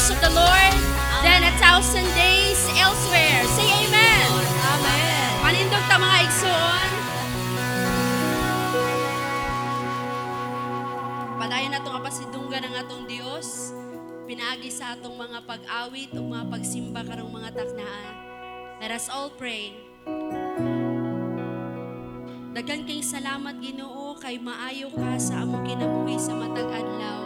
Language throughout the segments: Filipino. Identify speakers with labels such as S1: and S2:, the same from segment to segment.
S1: house of the Lord than 1,000 days elsewhere. Say amen.
S2: Amen.
S1: Manindog ta mga igsoon. Padayon na itong kapasidunggan ng atong Diyos. Pinaagi sa atong mga pag-awit o mga pagsimba karong mga taknaan. Let us all pray. Daghan kay salamat Ginoo kay maayo ka sa among kinabuhi sa matag adlaw.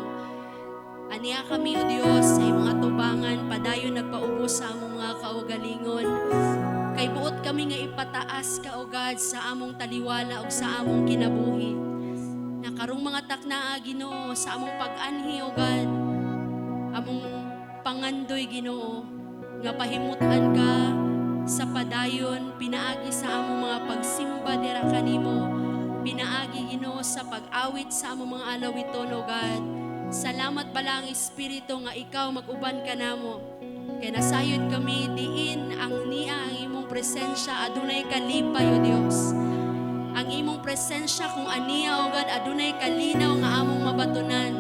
S1: Aniya kami o Dios sa imong atubangan padayon nagpaubos sa among mga kaugalingon. Kay buot kami nga ipataas ka o God sa among taliwala ug sa among kinabuhi. Na karong mga taknaa Ginoo sa among pag-anhi o God. Among pangandoy Ginoo nga pahimutan ka sa padayon, pinaagi sa among mga pagsimba dira kanimo, pinaagi Ginoo sa pag-awit sa among mga alawiton o God. Salamat bala ang Espiritu nga ikaw mag-uban ka namo. Kay nasayod kami diin ang niya ang imong presensya adunay kalipay o Dios. Ang imong presensya kung aniya o God adunay kalinaw nga among mabatunan.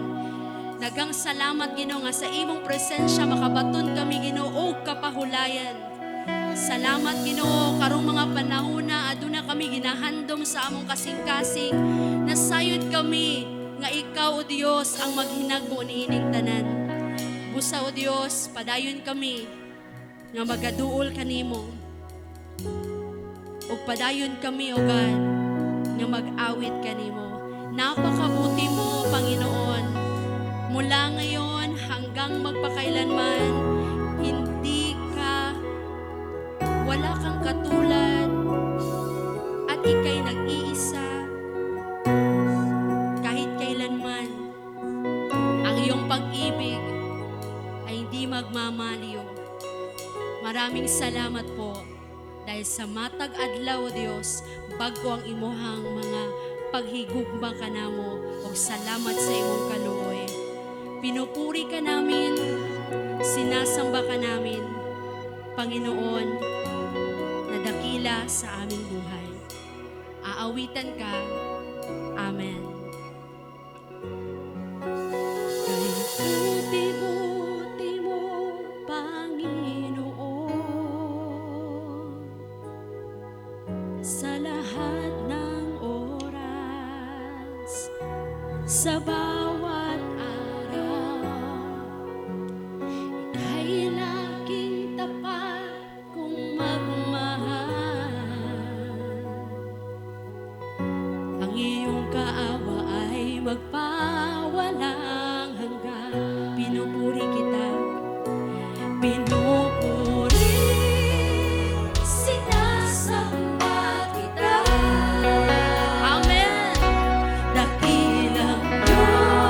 S1: Nagang salamat Ginoo nga sa imong presensya makabaton kami Ginoo og kapahulayan. Salamat Ginoo karong mga panahon na aduna kami ginahandom sa among kasing-kasing nasayod kami nga ikaw o Dios ang maghinagbo niining tanan. Busa o Dios padayon kami nga magaduol kanimo. Ug padayon kami o God nga mag-awit kanimo. Napakabuti mo Panginoon. Mula ngayon hanggang magpakailanman hindi wala kang katulad at ika'y nag-iisa kahit kailanman. Ang iyong pag-ibig ay hindi magmamaliw. Maraming salamat po dahil sa matag adlaw o Diyos bago ang imuhang mga paghigugma ka namo o salamat sa imong kaluoy. Pinupuri ka namin, sinasamba ka namin, Panginoon, dakila sa aming buhay. Aawitan ka. Amen. Kay buti-buti mo, Panginoon, sa lahat ng oras, sa bawat araw, ika'y laging tapat kung ang iyong kaawa ay magpawalang hanggan. Pinupuri kita, pinupuri, sinasamba kita. Amen. Dakilang Diyos.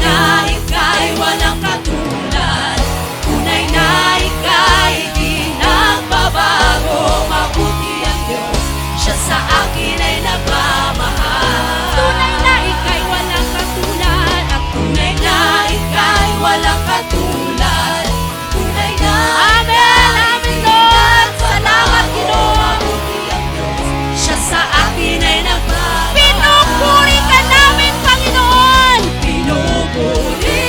S1: na ika'y walang katulad. Tunay na ika'y di nagbabago. Mabuti ang Diyos, siya sa akin ay nagmamahal. Tunay na ika'y walang katulad. At tunay na ika'y walang katulad. Tunay na Amen, Amen Lord. Salamat Ginoo. Mabuti ang Diyos, siya sa akin ay nagmamahal. Pinupuri ka namin, Panginoon. Pinupuri,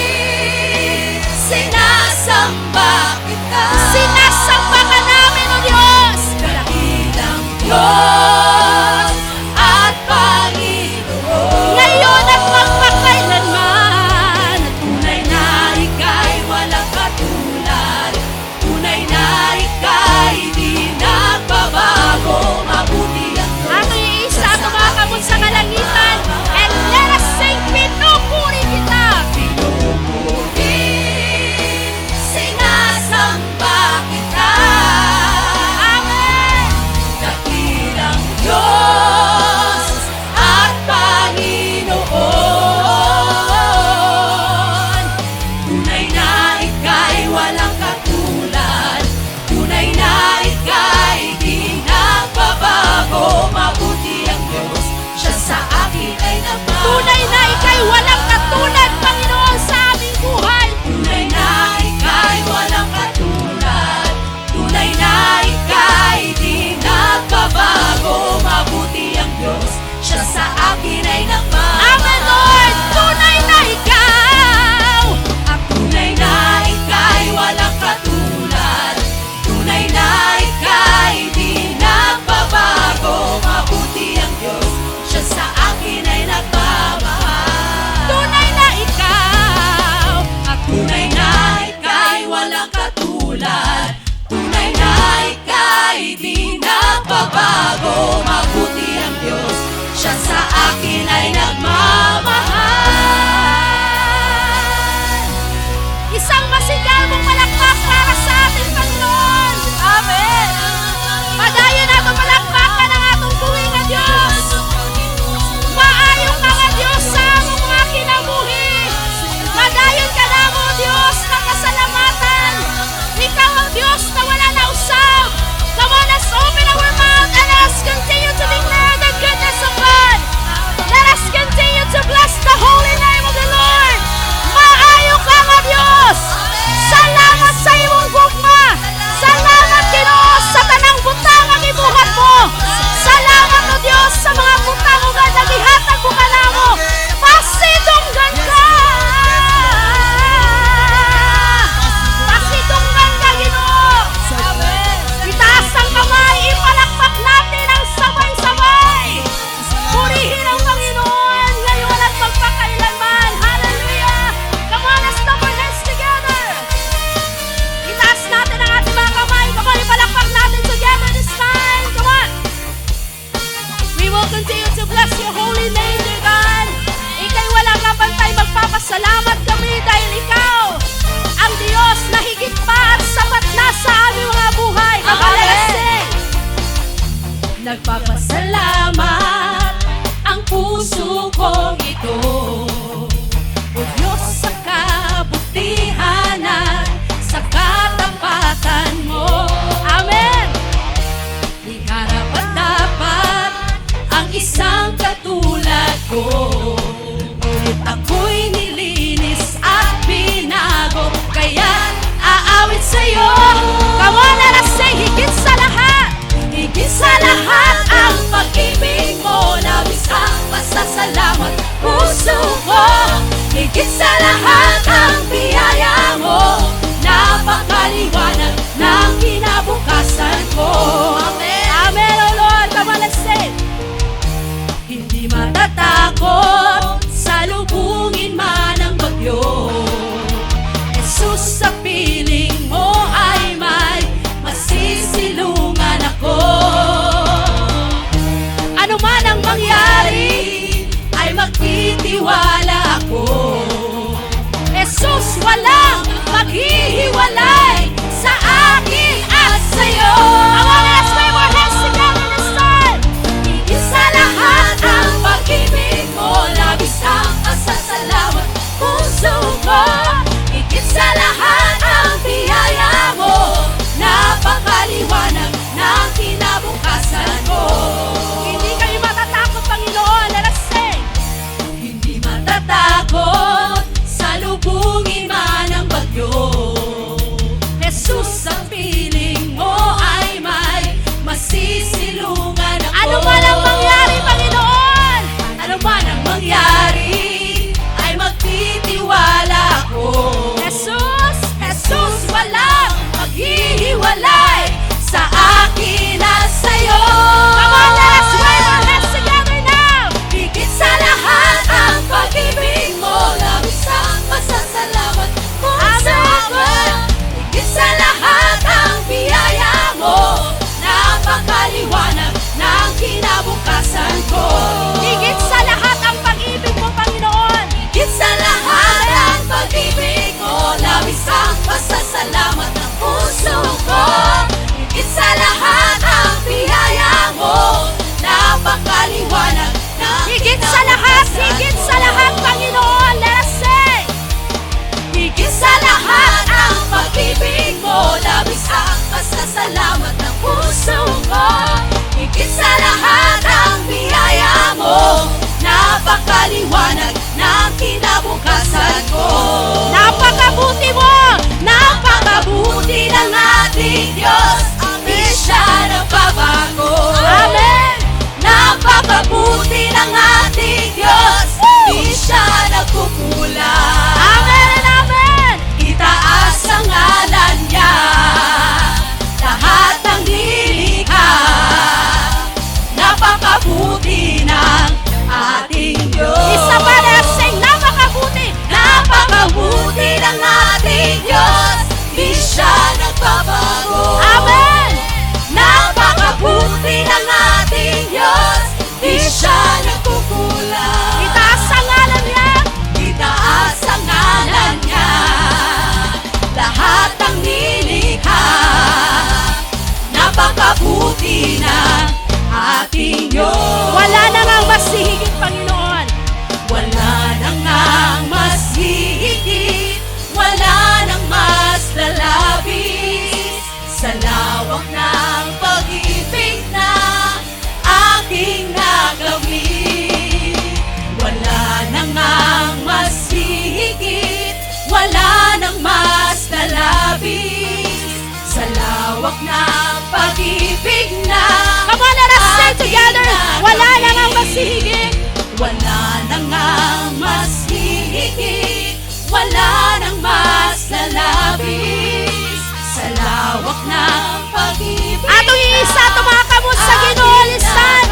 S1: sinasamba kita. Sinasamba ka namin, O Diyos. Dakilang Diyos at Panginoon. Ngayon at magpakailanman. Tunay na ika'y walang katulad. Tunay na ika'y di nagbabago. Mabuti ang Diyos. Ako yung isa tumakamot sa kalangitan. And let us sing, pinupuri kita. Pinupuri, sinasamba kita. Amen. Dakilang Diyos at Panginoon. Tunay na ika'y walang katulad. Tunay na ika'y di nagbabago. Mabuti ang Diyos, siya sa akin ay nagmamahal. Tunay na ika'y walang katulad, Panginoon, sa aming buhay. Tunay na ika'y walang katulad. Tunay na ika'y di nagbabago. Mabuti ang Diyos, siya sa akin ay nagmamahal. Amen, Lord! Tunay na ikaw. Ang tunay na ika'y walang katulad. Tunay na ika'y di nagbabago. Mabuti ang Diyos, siya sa akin ay nagmamahal. Tunay na ikaw. Ang tunay na ika'y walang katulad. Tunay na ika'y di nagbabago. Mabuti ang Diyos, siya sa akin ay nagmamahal. Isang masigal mong palakpak para sa ating Panginoon. Amen. Padayon nato palakpakan ang atong tuwing, Diyos. Maayo ka nga, Diyos, sa among mga kinabuhi. Padayon ka na mo, Diyos, ng kasalamatan. Ikaw ang Diyos na wala na usab. Come on, let's open our mouth and let us continue to declare the goodness of God. Let us continue to bless the holy name of the Lord. Maayo ka nga, Diyos. Salamat sa imong gugma. Salamat, Ginoo, sa tanang butang ang ibuhat mo. Salamat, O Diyos, sa mga butang o nga nagihatag mo ka na mo. Pasidunggan ka. Pasidunggan ka, Ginoo. Itaas ang kamay, ipalakpak natin ang sabay-sabay. Purihin ang Panginoon ngayon at magpakailanman. Hallelujah. Come on, let's clap our hands together. Itaas natin ang ating mga kamay. Come on, ipalakpak natin together this time. Come on. We will continue to bless your holy name, dear God. Ika'y walang kapantay, magpapasalamat kami dahil ikaw ang Diyos na higit pa at sapat na sa aming mga buhay. Come on, let us sing. Nagpapasalamat ang puso kong ito, O Diyos, sa kabutihan at sa katapatan mo. Amen. Di karapat-dapat ang isang katulad ko, ngunit ako'y nilinis at binago, kaya't aawit sa'yo. Come on, let us sing. Higit sa lahat, higit sa lahat ang pag-ibig mo, labis ang pasasalamat puso ko. Higit sa lahat ang biyaya mo, napakaliwanag ng kinabukasan ko. Amen. Amen, O Lord. Come on, let's sing. Hindi matatakot sa lubungin man ang bagyo. Jesus, sa piling mo ay may masisilungan ako. Ano man ang mangyari ay magtitiwala ako. Jesus, walang maghihiwalay sa akin at sa'yo. I want us to wave our hands together this time. Higit sa lahat ang pag-ibig mo, labis ang pasasalamat puso napakabuti ng ating Diyos. Wala na nga mas higit, Panginoon. Wala na nga mas higit, wala nang mas lalabis sa lawak ng pag-ibig na aking nakamit. Wala na nga mas higit, wala nang mas lalabis sa lawak ng pag-ibig na Come on, let us sing together. Wala na nga mas higit, wala na nga mas higit, wala nang mas lalabis sa lawak ng pag-ibig. Atong iisa tumakamus sa Ginoo lisan.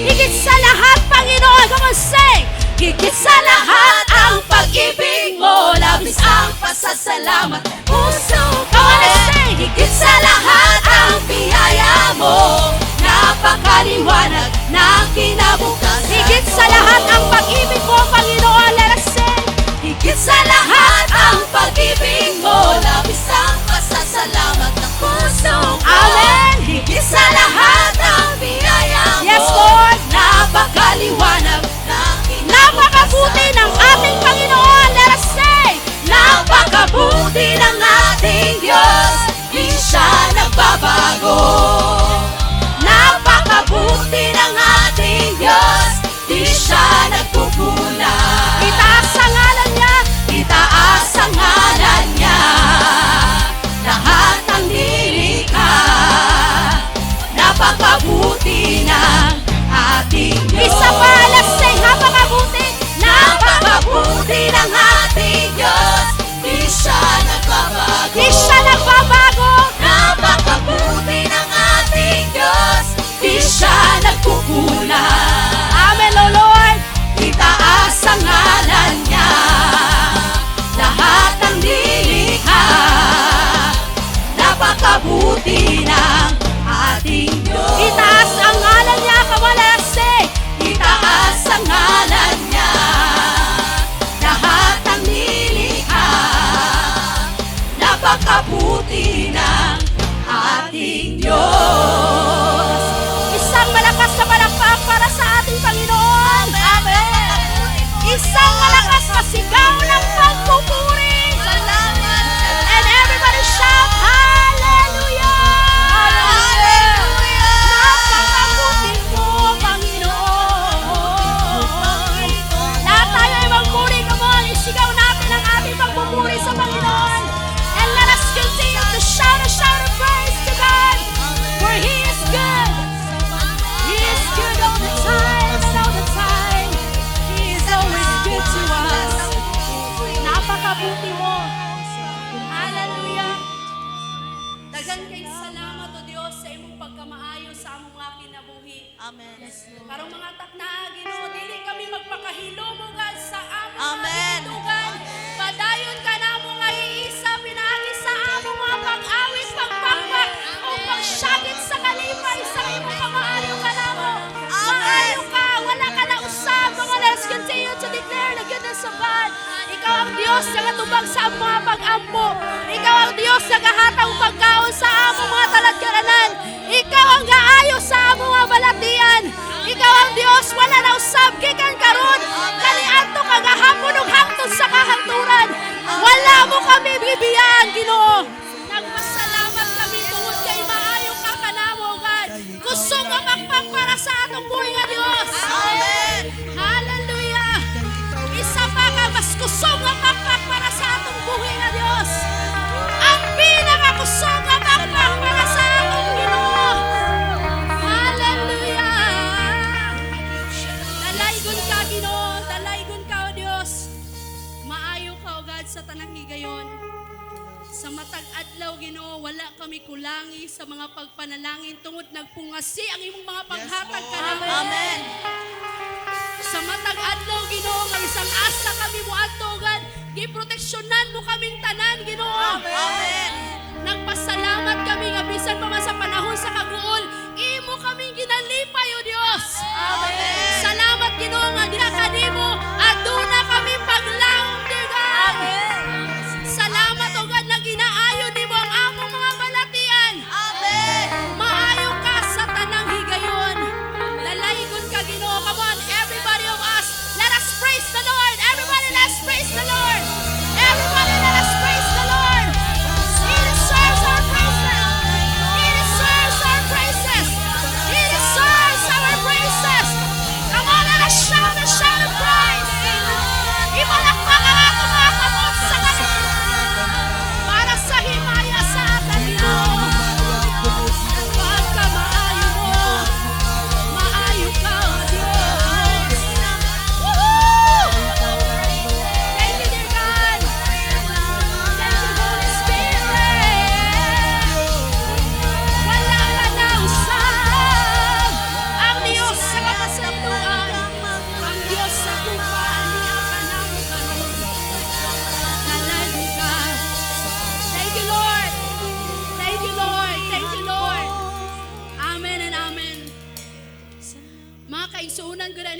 S1: Higit sa lahat, Panginoon. Come on, sing. Higit sa lahat ang pag-ibig mo, labis ang pasasalamat puso ko. Come on, let's sing. Higit sa lahat ang biyaya mo, napakaliwanag ng kinabukasan. Higit sa lahat ang pag-ibig mo, Panginoon. Let us sing. Higit sa lahat ang pag-ibig mo, labis ang pasasalamat ng puso ko. Amen. Higit sa lahat ang biyaya mo, yes, Lord, napakaliwanag ng kinabukasan. Napakabuti ng ating Panginoon. Let us say, napakabuti ng ating Diyos, di siya nagbabago. Napakabuti ng ating Diyos, di siya nagkukulang. Itaas ang ngalan niya, itaas ang ngalan niya, lahat ng nilikha. Napakabuti ng ating Diyos. Isa pa, let's say, napakabuti. Napakabuti ng ating Diyos, di siya nagbabago. Di siya nagbabago. Napakabuti ng ating Diyos, di siya nagkukulang. Amen, O Lord. Itaas ang ngalan niya, lahat ng nilikha. Napakabuti ng ating Diyos. Itaas ang ngalan niya, kamalase. Itaas ang ngalan niya, lahat ng nilikha. Napakabuti ng ating Diyos. Isang malakas na palakpak para sa ating Panginoon. Amen. Isang malakas na sigaw ng pagpupuri. Salamat. And everybody shout, Hallelujah! Hallelujah! Napakabuti mo, Panginoon. Lahat tayo ay magpuri. Come on, isigaw natin ang ating pagpupuri sa Panginoon. And let us continue to shout a shout of praise to God. For He is good. He is good all the time and all the time. He is always good to us. Napakabuti mo. Hallelujah. Dagan kay salamat o Diyos sa imong pagkamaayo sa among mga kinabuhi. Amen. Karong mga takna, Ginoo, dili kami magpakahilumugan sa among mga bitugan. Padayon ka na mo nga iisa, pinaagi sa among mga pag-awit, pagpakpak, o pagsyagit sa kalipay sa imong kamaayo ka na mo. Maayo ka, wala ka na usab. Mga let's continue to declare the goodness of God. Ikaw ang Diyos na katubag sa among mga pag-ampo. Ikaw ang Diyos na kahatang pagkaon sa among mga taladkaranan. Ikaw ang gaayo sa among mga balatian. Ikaw ang Diyos, wala na usab gikan karon. Kaniadto kagahapon ug hangtod sa kahangturan. Wala mo kami bibiyaan, Ginoo. Nagpasalamat kami tungod kay maayo ka kanamo, God. Kusog ang makpang para sa atong buhay nga Diyos. Amen. Hallelujah. Isa pa ka, mas kusog ang makpang para sa atong buhay nga Diyos. Ang pinakakusog ang makpang para sa atong Ginoo. Hallelujah. Dalaygon ka, Ginoo. Dalaygon ka, O Diyos. Maayo ka, O God, sa tanang higayon. Sa matag adlaw, Ginoo, wala kami kulangi sa mga pagpanalangin tungod nagpungasi ang imong mga paghatag kanamo. Amen. Sa matag adlaw, Ginoo, nga isang asa kami moadto, God. Giproteksyonan mo kaming tanan, Ginoo. Amen. Nagpasalamat kami nga bisan pa man sa panahon sa kaguol, imo kaming ginalipay, O Dios. Amen. Salamat, Ginoo, nga diha kanimo aduna kami paglaom, dear God. Amen. Salamat, O God, na ginaayo nimo ang among mga balatian. Amen. Maayo ka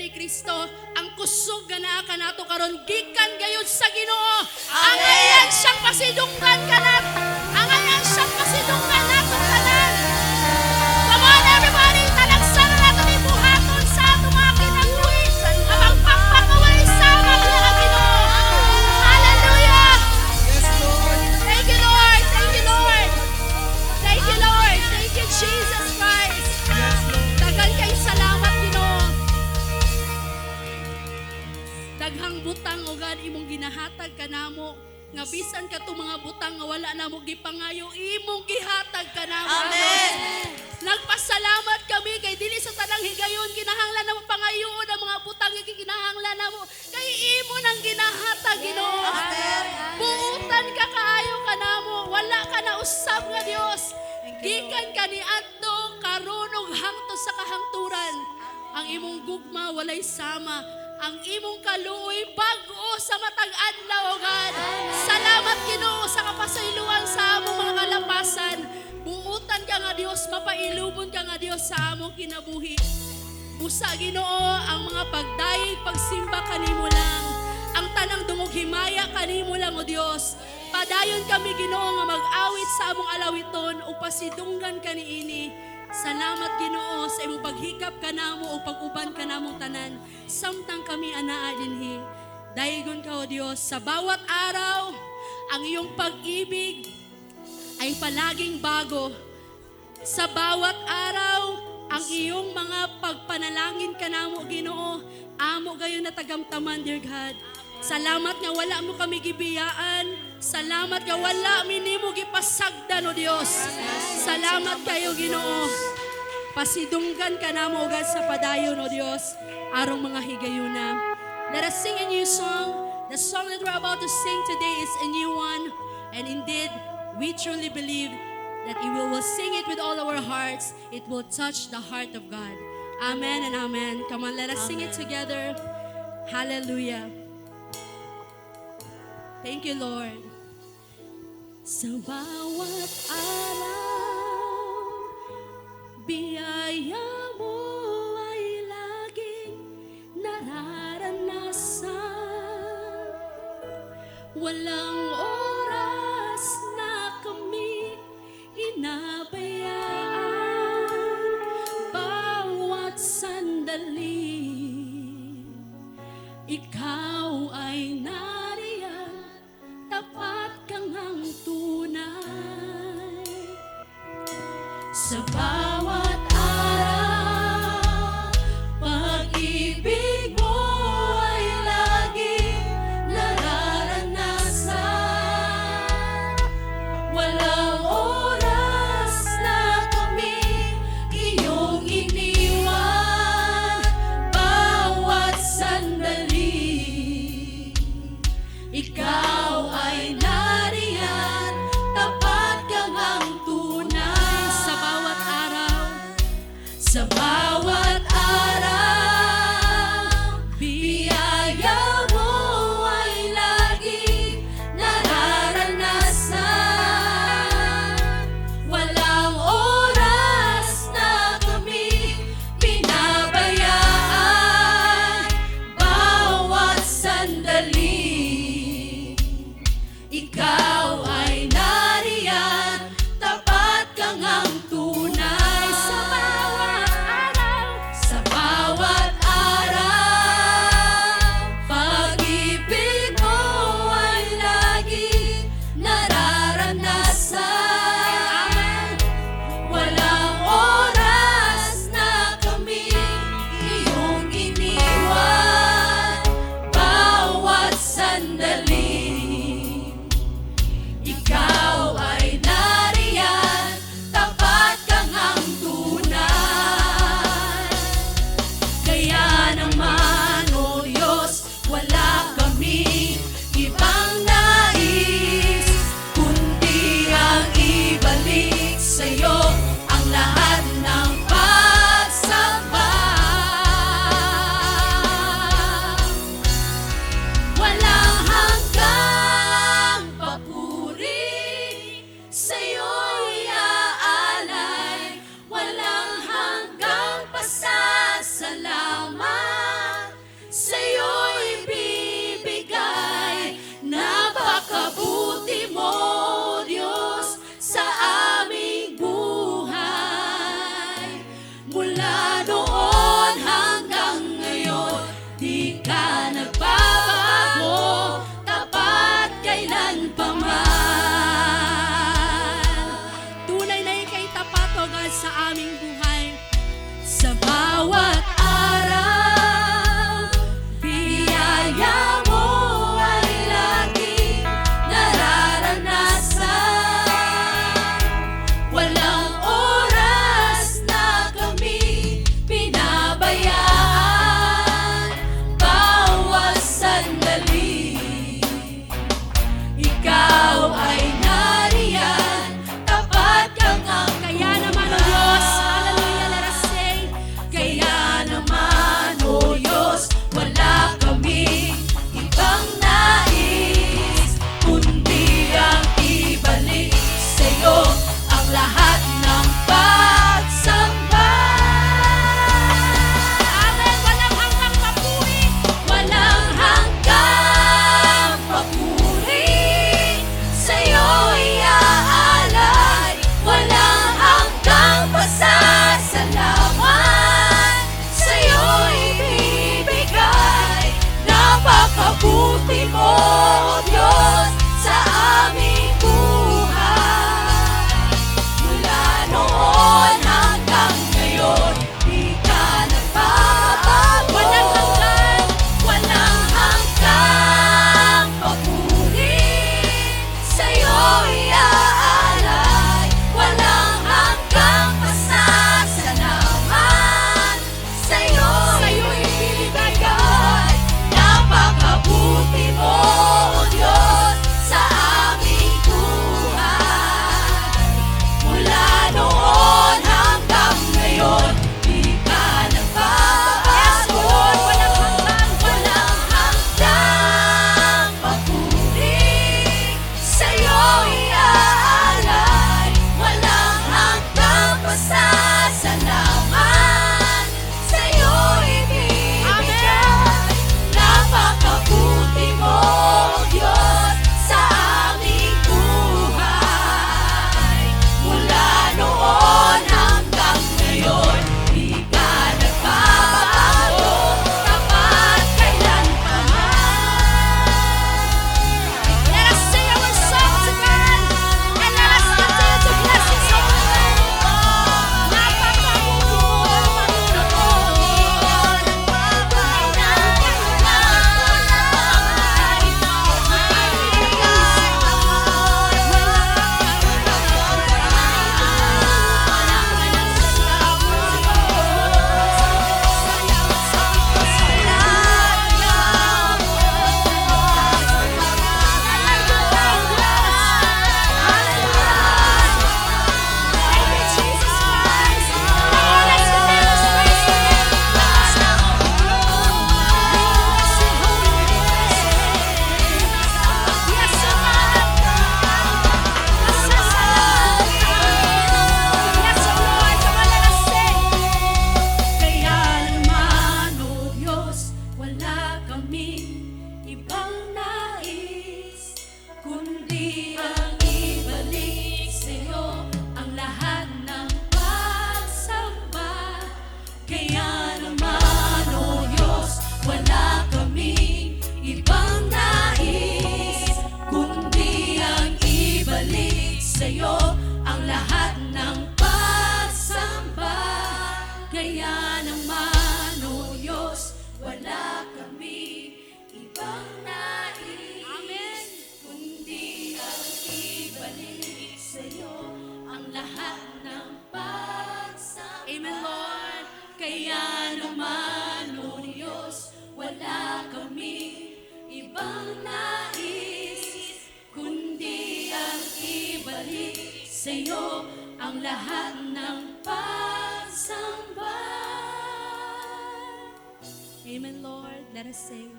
S1: ni Kristo, ang kusog nga naa kanato karon gikan gayud sa Ginoo. Ang ayan siyang pasidunggan kanat. Ang ayan siyang pasidunggan nato tanan. Come on everybody, talagsan na nato ni buhaton sa ato mga kinabuhi. Abang pagpakaway sa mga Ginoo. Hallelujah.
S2: Yes, Lord.
S1: Thank you, Lord. Thank you, Lord. Thank you, Lord. Thank you, Jesus Christ.
S2: Yes, Lord.
S1: Daghang kay salamat, Ginoo. Daghang butang o God imong ginahatag kanamo nga bisan ka mga butang nga wala na mo gipangayo imong gihatag kanamo.
S2: Amen.
S1: Nagpasalamat kami kay dili sa tanang higayon kinahanglan namo pangayoon ang mga butang nga kinahanglan namo kay imo nang ginahatag Ginoo.
S2: Amen.
S1: Buutan ka kaayo kanamo, wala ka na usab nga Dios. Gikan ka ni adto karon ug hangtod sa kahangturan. Ang imong gugma walay sama. Ang imong kaluoy bag-o sa matag adlaw, God. Salamat Ginoo sa kapasayloan sa among mga kalapasan. Buutan ka nga Dios, mapailubon ka nga Dios sa among kinabuhi. Busa Ginoo ang mga pagdayeg, pagsimba kanimo lang. Ang tanang dungog himaya kanimo lang o Dios. Padayon kami Ginoo nga mag-awit sa among alawiton o pasidunggan kaniini. Salamat Ginoo sa imong paghikap kanamo o pag-uban kanamong tanan. Samtang kami anaa dinhi. Dayon ka o Dios sa bawat araw ang iyong pag-ibig ay palaging bago. Sa bawat araw ang iyong mga pagpanalangin kanamo Ginoo amo gayon na tagamtaman dear God. Salamat nga wala mo kami gibiyaan. Salamat nga wala minimo gipasagdan o Dios. Salamat kayo Ginoo. Pasidunggan ka namo o God sa padayon o Dios arong mga higayuna. Let us sing a new song. The song that we're about to sing today is a new one. And indeed, we truly believe that if we will sing it with all our hearts, it will touch the heart of God. Amen and amen. Come on, let us sing it together. Hallelujah. Thank you, Lord. Sa bawat araw, biyaya mo ay laging nararanasan. Walang oras na kami inabayaan. Bawat sandali, ikaw ay nariyan, tapat kang ang tunay. Sa bawat araw, pag-ibig mo ay laging nararanasan. Walang oras na kami iyong iniwan. Bawat sandali, ikaw ay nariyan, tapat kang ang tunay. Sa bawat araw, sa'yo ang lahat ng pagsamba. Kaya naman, O Diyos, wala kami ibang nais. Amen. Kundi ang ibalik sa'yo ang lahat ng pagsamba. Amen, Lord. Kaya naman, O Diyos, wala kami ibang nais, kundi ang ibalik sa'yo ang lahat ng pagsamba. Amen, Lord. Let us sing.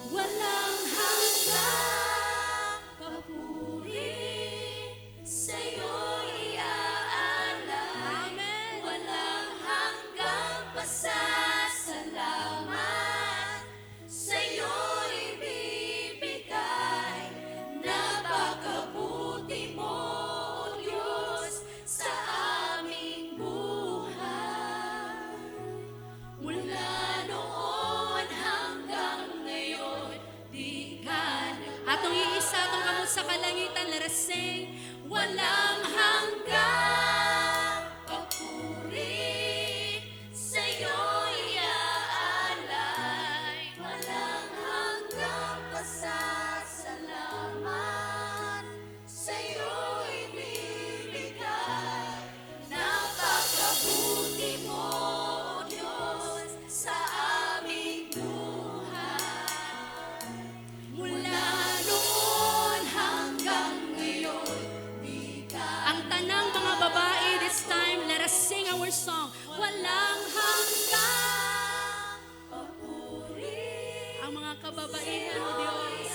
S1: Walang hanggang papuri sa'yo iaalay. Amen. Walang hanggang pasasalamat sa'yo ibibigay. Napakabuti mo, Diyos, sa aming buhay. Mula noon hanggang ngayon, di ka atong iisa atong kamot sa kalangitan, let us sing. Walang hanggang papuri sa'yo iaalay. Walang hanggang pasasalamat sa'yo ibibigay. Napakabuti mo, Diyos, sa aming buhay. Mula noon hanggang ngayon, di ka. Ang tanang mga babae, this time, let us sing our song. Walang hanggang papuri. Ang mga kababaihan mo, Diyos,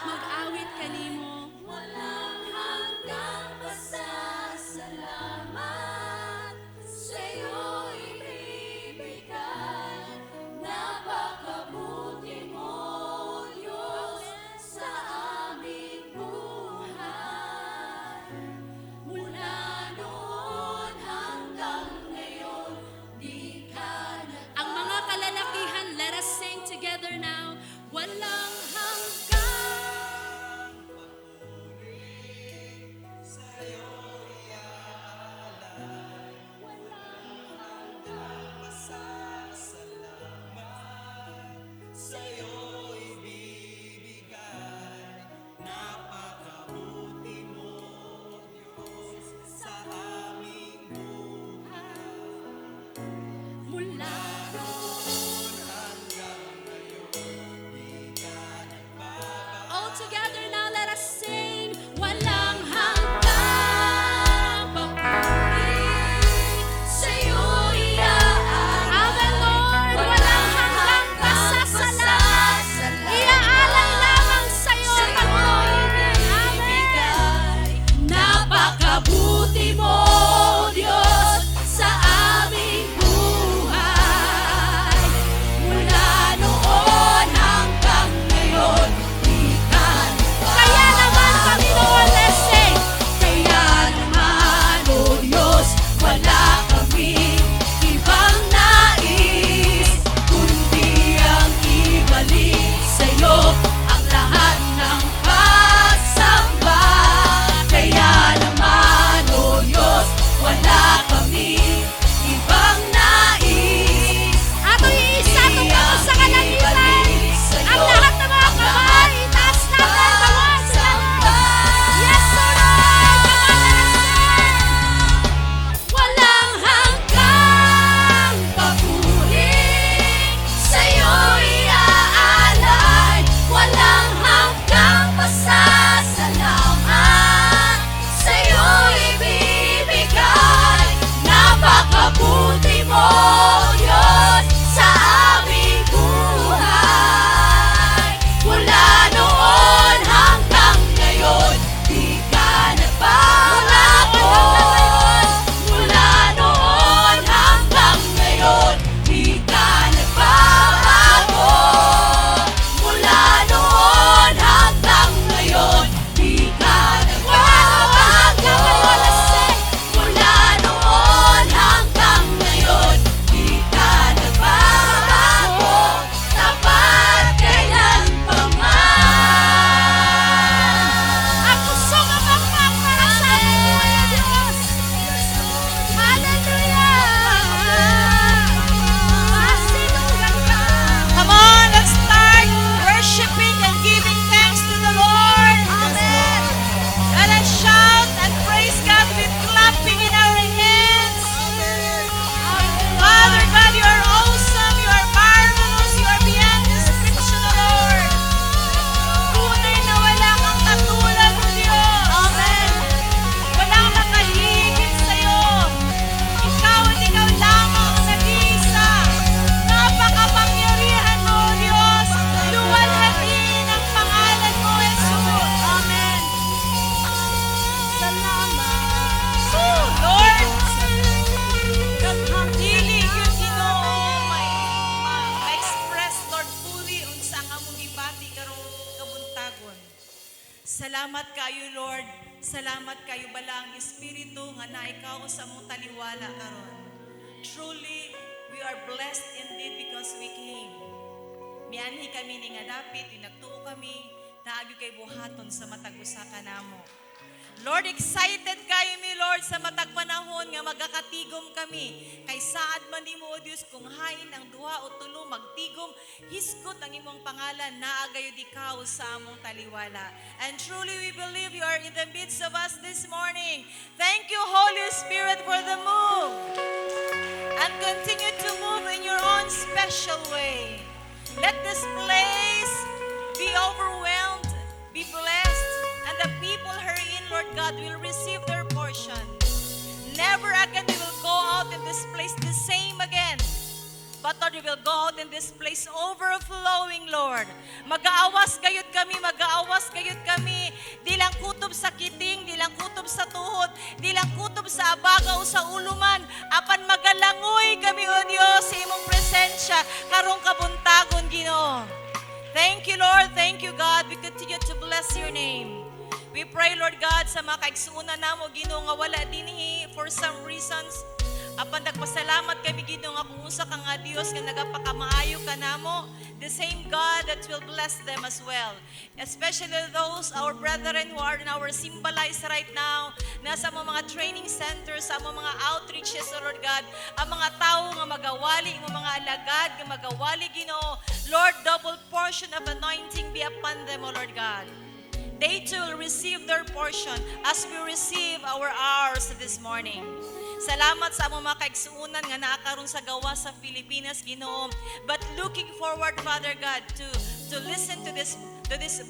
S1: mag-awit kanimo. Walang hanggang pasasalamat sa'yo ibibigay. Napakabuti mo, Diyos, sa aming buhay. Mula noon hanggang ngayon, di salamat.
S3: Oh, Lord, dili yung Ginoo may ma-express, Lord, fully unsa ang among gibati karong kabuntagon. Salamat kayo, Lord. Salamat kayo balang Espiritu nga na ikaw sa among taliwala karon. Truly, we are blessed indeed because we came. Mianhi kami ni nga dapit, nagtuo kami, naagyo kay buhaton sa matag usa ka namo. Lord, excited kayo mi, Lord, sa matag panahon nga magakatigom kami. Kay saad man nimo, O Dios, kung hain ang duha o tulo magtigom, hiskot ang imong pangalan, naagayod ikaw sa among taliwala. And truly we believe you are in the midst of us this morning. Thank you, Holy Spirit, for the move. And continue to move in your own special way. Let this place be overwhelmed, be blessed, and the people herein, Lord God, will receive their portion. Never again we will go out in this place the same again. But Lord, we will go out in this place overflowing, Lord. Mag-aawas gayud kami, mag-aawas gayud kami. Di lang kutob sa kiting, di lang kutob sa tuhod, di lang kutob sa abaga o sa uluman. Apan magalangoy kami, O Dios, sa imong presensya, karong kabuntagon, Ginoo. Thank you, Lord. Thank you, God. We continue to bless your name. We pray, Lord God, sa mga kaigsuunan namo, Ginoo, nga wala dinhi for some reasons. Apan nagpasalamat kami, Ginoo, nga kung usa ka nga Dios nga nagapakamaayo ka namo, the same God that will bless them as well. Especially those, our brethren who are in our symbolize right now, nasa mga training centers, sa mga outreaches, O Lord God, ang mga tao nga magawali, ang mga alagad nga magawali, Ginoo. Lord, double portion of anointing be upon them, O Lord God. They too will receive their portion as we receive ours this morning. Salamat sa among mga kaigsuunan nga naakaron sa gawa sa Pilipinas, Ginoo. But looking forward, Father God, to listen to this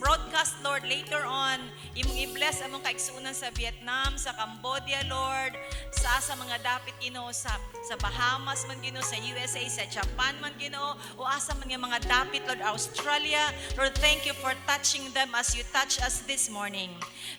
S3: broadcast, Lord, later on. Imong i-bless among kaigsuunan sa Vietnam, sa Cambodia, Lord, sa mga dapit, Ginoo, sa Bahamas man, Ginoo, sa USA, sa Japan man, Ginoo, o asa man nga mga dapit, Lord, Australia. Lord, thank you for touching them as you touch us this morning.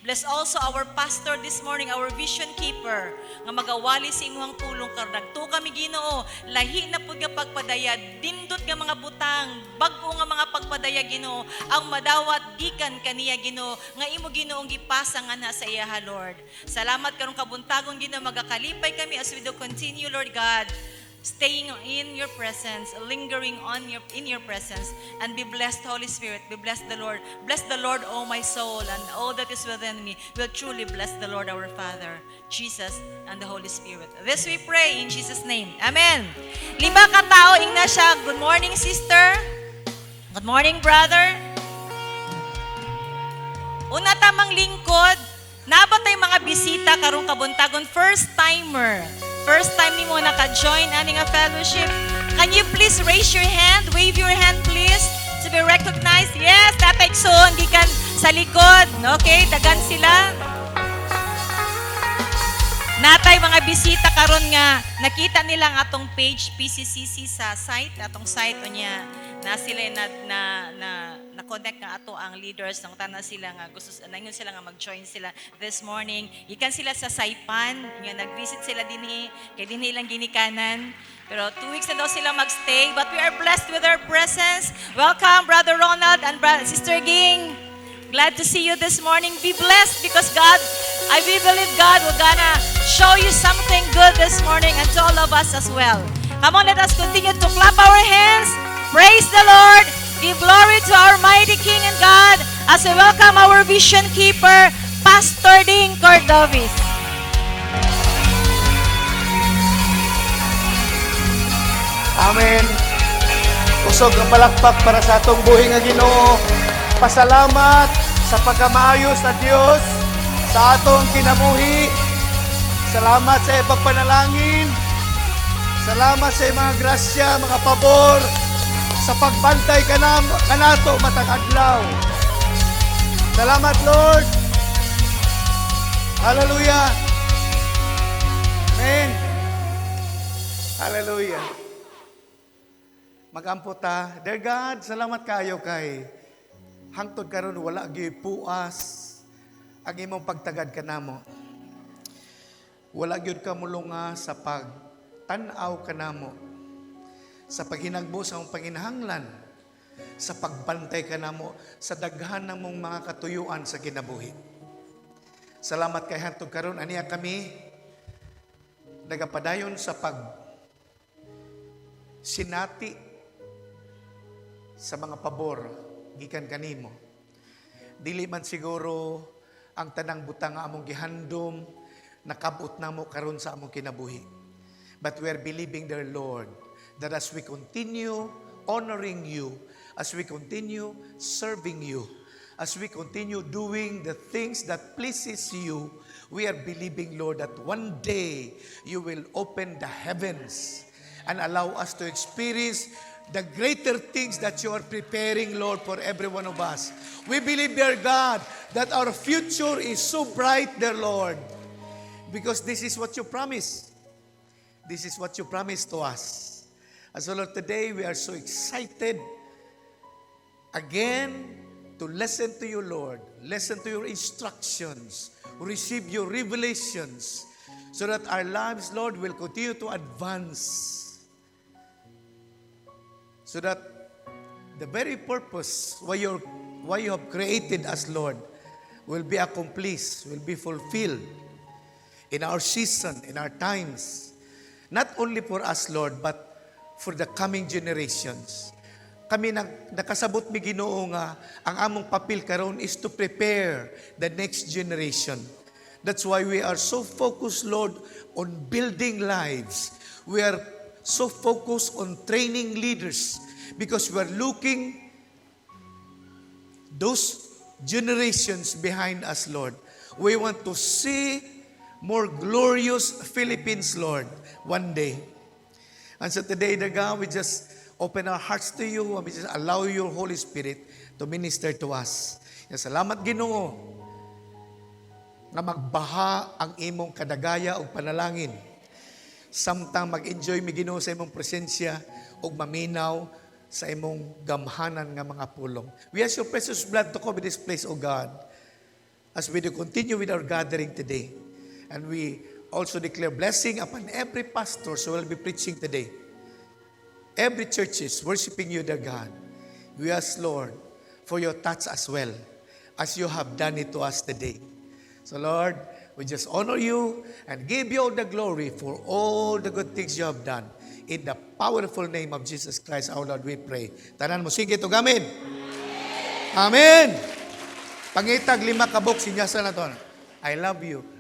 S3: Bless also our pastor this morning, our vision keeper, nga magawali sa imong pulong karnagto kami, Ginoo. Lahi na pud nga pagpadaya, dindot nga mga butang, bag-o nga mga pagpadaya, Ginoo, ang madawat gikan kaniya, Ginoo, nga imo, Ginoo, ang gipasa nga na sa iyaha, Lord. Salamat karong kabuntagon, Ginoo, magakalipay kami as we do continue, Lord God, staying in your presence, lingering in your presence, and be blessed, Holy Spirit. Be blessed the Lord. Bless the Lord, O my soul, and all that is within me. Will truly bless the Lord our Father, Jesus, and the Holy Spirit. This we pray in Jesus' name. Amen. 5 katao, Ignacia. Good morning, sister. Good morning, brother. Una tamang lingkod, nabatay mga bisita karong kabuntagon, first timer. First time nimo naka-join ani nga fellowship. Can you please raise your hand? Wave your hand, please, to be recognized. Yes, Tatay Kson, gikan sa likod. Okay, dagan sila. Natay mga bisita karon nga nakita nila ang atong page PCCC sa site, atong site niya. Na sila na connect nga ato ang leaders ng tanan sila nga gusto nangon sila nga mag-join sila this morning. Ikan sila sa Saipan, nga nag-visit sila dinhi, kay dinhi lang ginikanan. Pero 2 weeks na daw sila magstay, but we are blessed with their presence. Welcome, Brother Ronald and Sister Ging. Glad to see you this morning. Be blessed because God, I believe God will gonna show you something good this morning and to all of us as well. Come on, let us continue to clap our hands. Praise the Lord. Give glory to our mighty King and God as we welcome our vision keeper, Pastor Ding Cordovis.
S2: Amen. Usog ang palakpak para sa atong buhi nga Ginoo. Pasalamat sa pagkamaayos sa Dios sa atong kinabuhi. Salamat sa iyang pagpanalangin. Salamat sa iyang mga grasya, mga pabor, sa pagbantay kanato matag adlaw. Salamat, Lord. Hallelujah. Amen. Hallelujah. Mag-ampot ta. Dear God, salamat kayo kay hangtod karon wala gi puas ang imong pagtagad kanamo. Wala gyud ka mulunga sa pagtanaw kanamo, sa paghinagbo sa mong panginahanglan, sa pagbantay kanamo sa daghan ng mong mga katuyuan sa kinabuhi. Salamat kay hantod karon aniya kami nagapadayon sa sinati sa mga pabor gikan kanimo. Dili man siguro ang tanang butang nga among gihandom nakabot na mo karon sa among kinabuhi. But we are believing, dear Lord, that as we continue honoring you, as we continue serving you, as we continue doing the things that pleases you, we are believing, Lord, that one day you will open the heavens and allow us to experience the greater things that you are preparing, Lord, for every one of us. We believe, dear God, that our future is so bright, dear Lord, because this is what you promised. This is what you promised to us. And so, Lord, today we are so excited again to listen to you, Lord. Listen to your instructions. Receive your revelations so that our lives, Lord, will continue to advance. So that the very purpose why you have created us, Lord, will be accomplished, will be fulfilled in our season, in our times. Not only for us, Lord, but for the coming generations. Kami nakasabot mi Ginoo nga ang among papel karon is to prepare the next generation. That's why we are so focused, Lord, on building lives. We are so focused on training leaders because we are looking those generations behind us, Lord. We want to see more glorious Philippines, Lord, one day. And so today, dear God, we just open our hearts to you and we just allow your Holy Spirit to minister to us. Salamat, Ginoo, na magbaha ang imong kadagaya o panalangin. Samtang mag-enjoy mi Ginoo sa imong presensya o maminaw sa imong gamhanan nga mga pulong. We ask your precious blood to cover this place, O God, as we do continue with our gathering today. And we also declare blessing upon every pastor who will be preaching today. Every church is worshiping you, dear God. We ask, Lord, for your touch as well, as you have done it to us today. So, Lord, we just honor you and give you all the glory for all the good things you have done. In the powerful name of Jesus Christ, our Lord, we pray. Tanan mo, sige to gamin. Amen. Pangitag 5 kabok, sinyasa na to. I love you.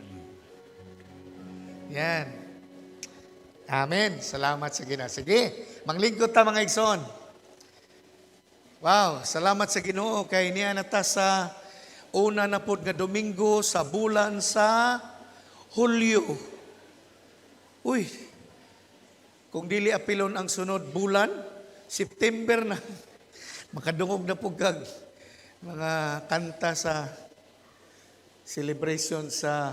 S2: Yan. Amen. Salamat sa Ginoo. Sige, manglingkod ta mga igsoon. Wow, salamat sa Ginoo kay niya nata sa una na pod nga Domingo sa bulan sa Hulyo. Uy, kung dili apilon ang sunod bulan, September na. Makadungog na po kag mga kanta sa celebration sa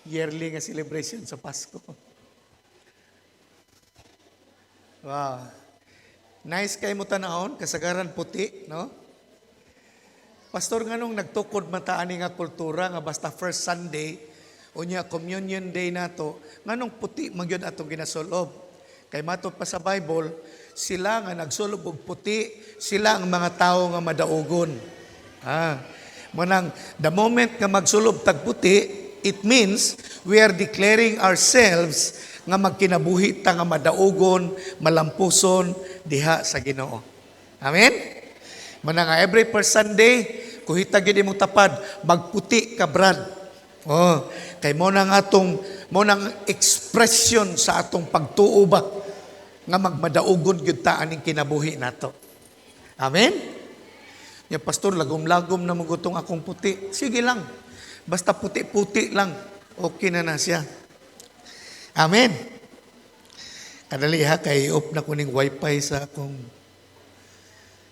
S2: yearly nga celebration sa Pasko. Wow. Nice kay mo tanahon, kasagaran puti, no? Pastor, nganong nagtukod mata ani nga kultura nga basta first Sunday, unya communion day nato, nganong puti magyud atong ginasulob. Kay matod pa sa Bible, sila nga nagsulob og puti, sila ang mga tao nga madaugon. Manang the moment nga magsulob tag puti, it means we are declaring ourselves nga magkinabuhi ta nga madaugon, malampuson diha sa Ginoo. Amen? Mana nga every first Sunday, kuhita gid imong tapad, magputi ka brad. Oh, kay mo nang expression sa atong pagtuo ba nga magmadaugon gyud ta aning kinabuhi nato. Amen? Ya pastor, lagom-lagom na magutong akong puti. Sige lang. Basta puti-puti lang, okay na siya. Amen. Kadali ha, kay off na kuning wifi sa akong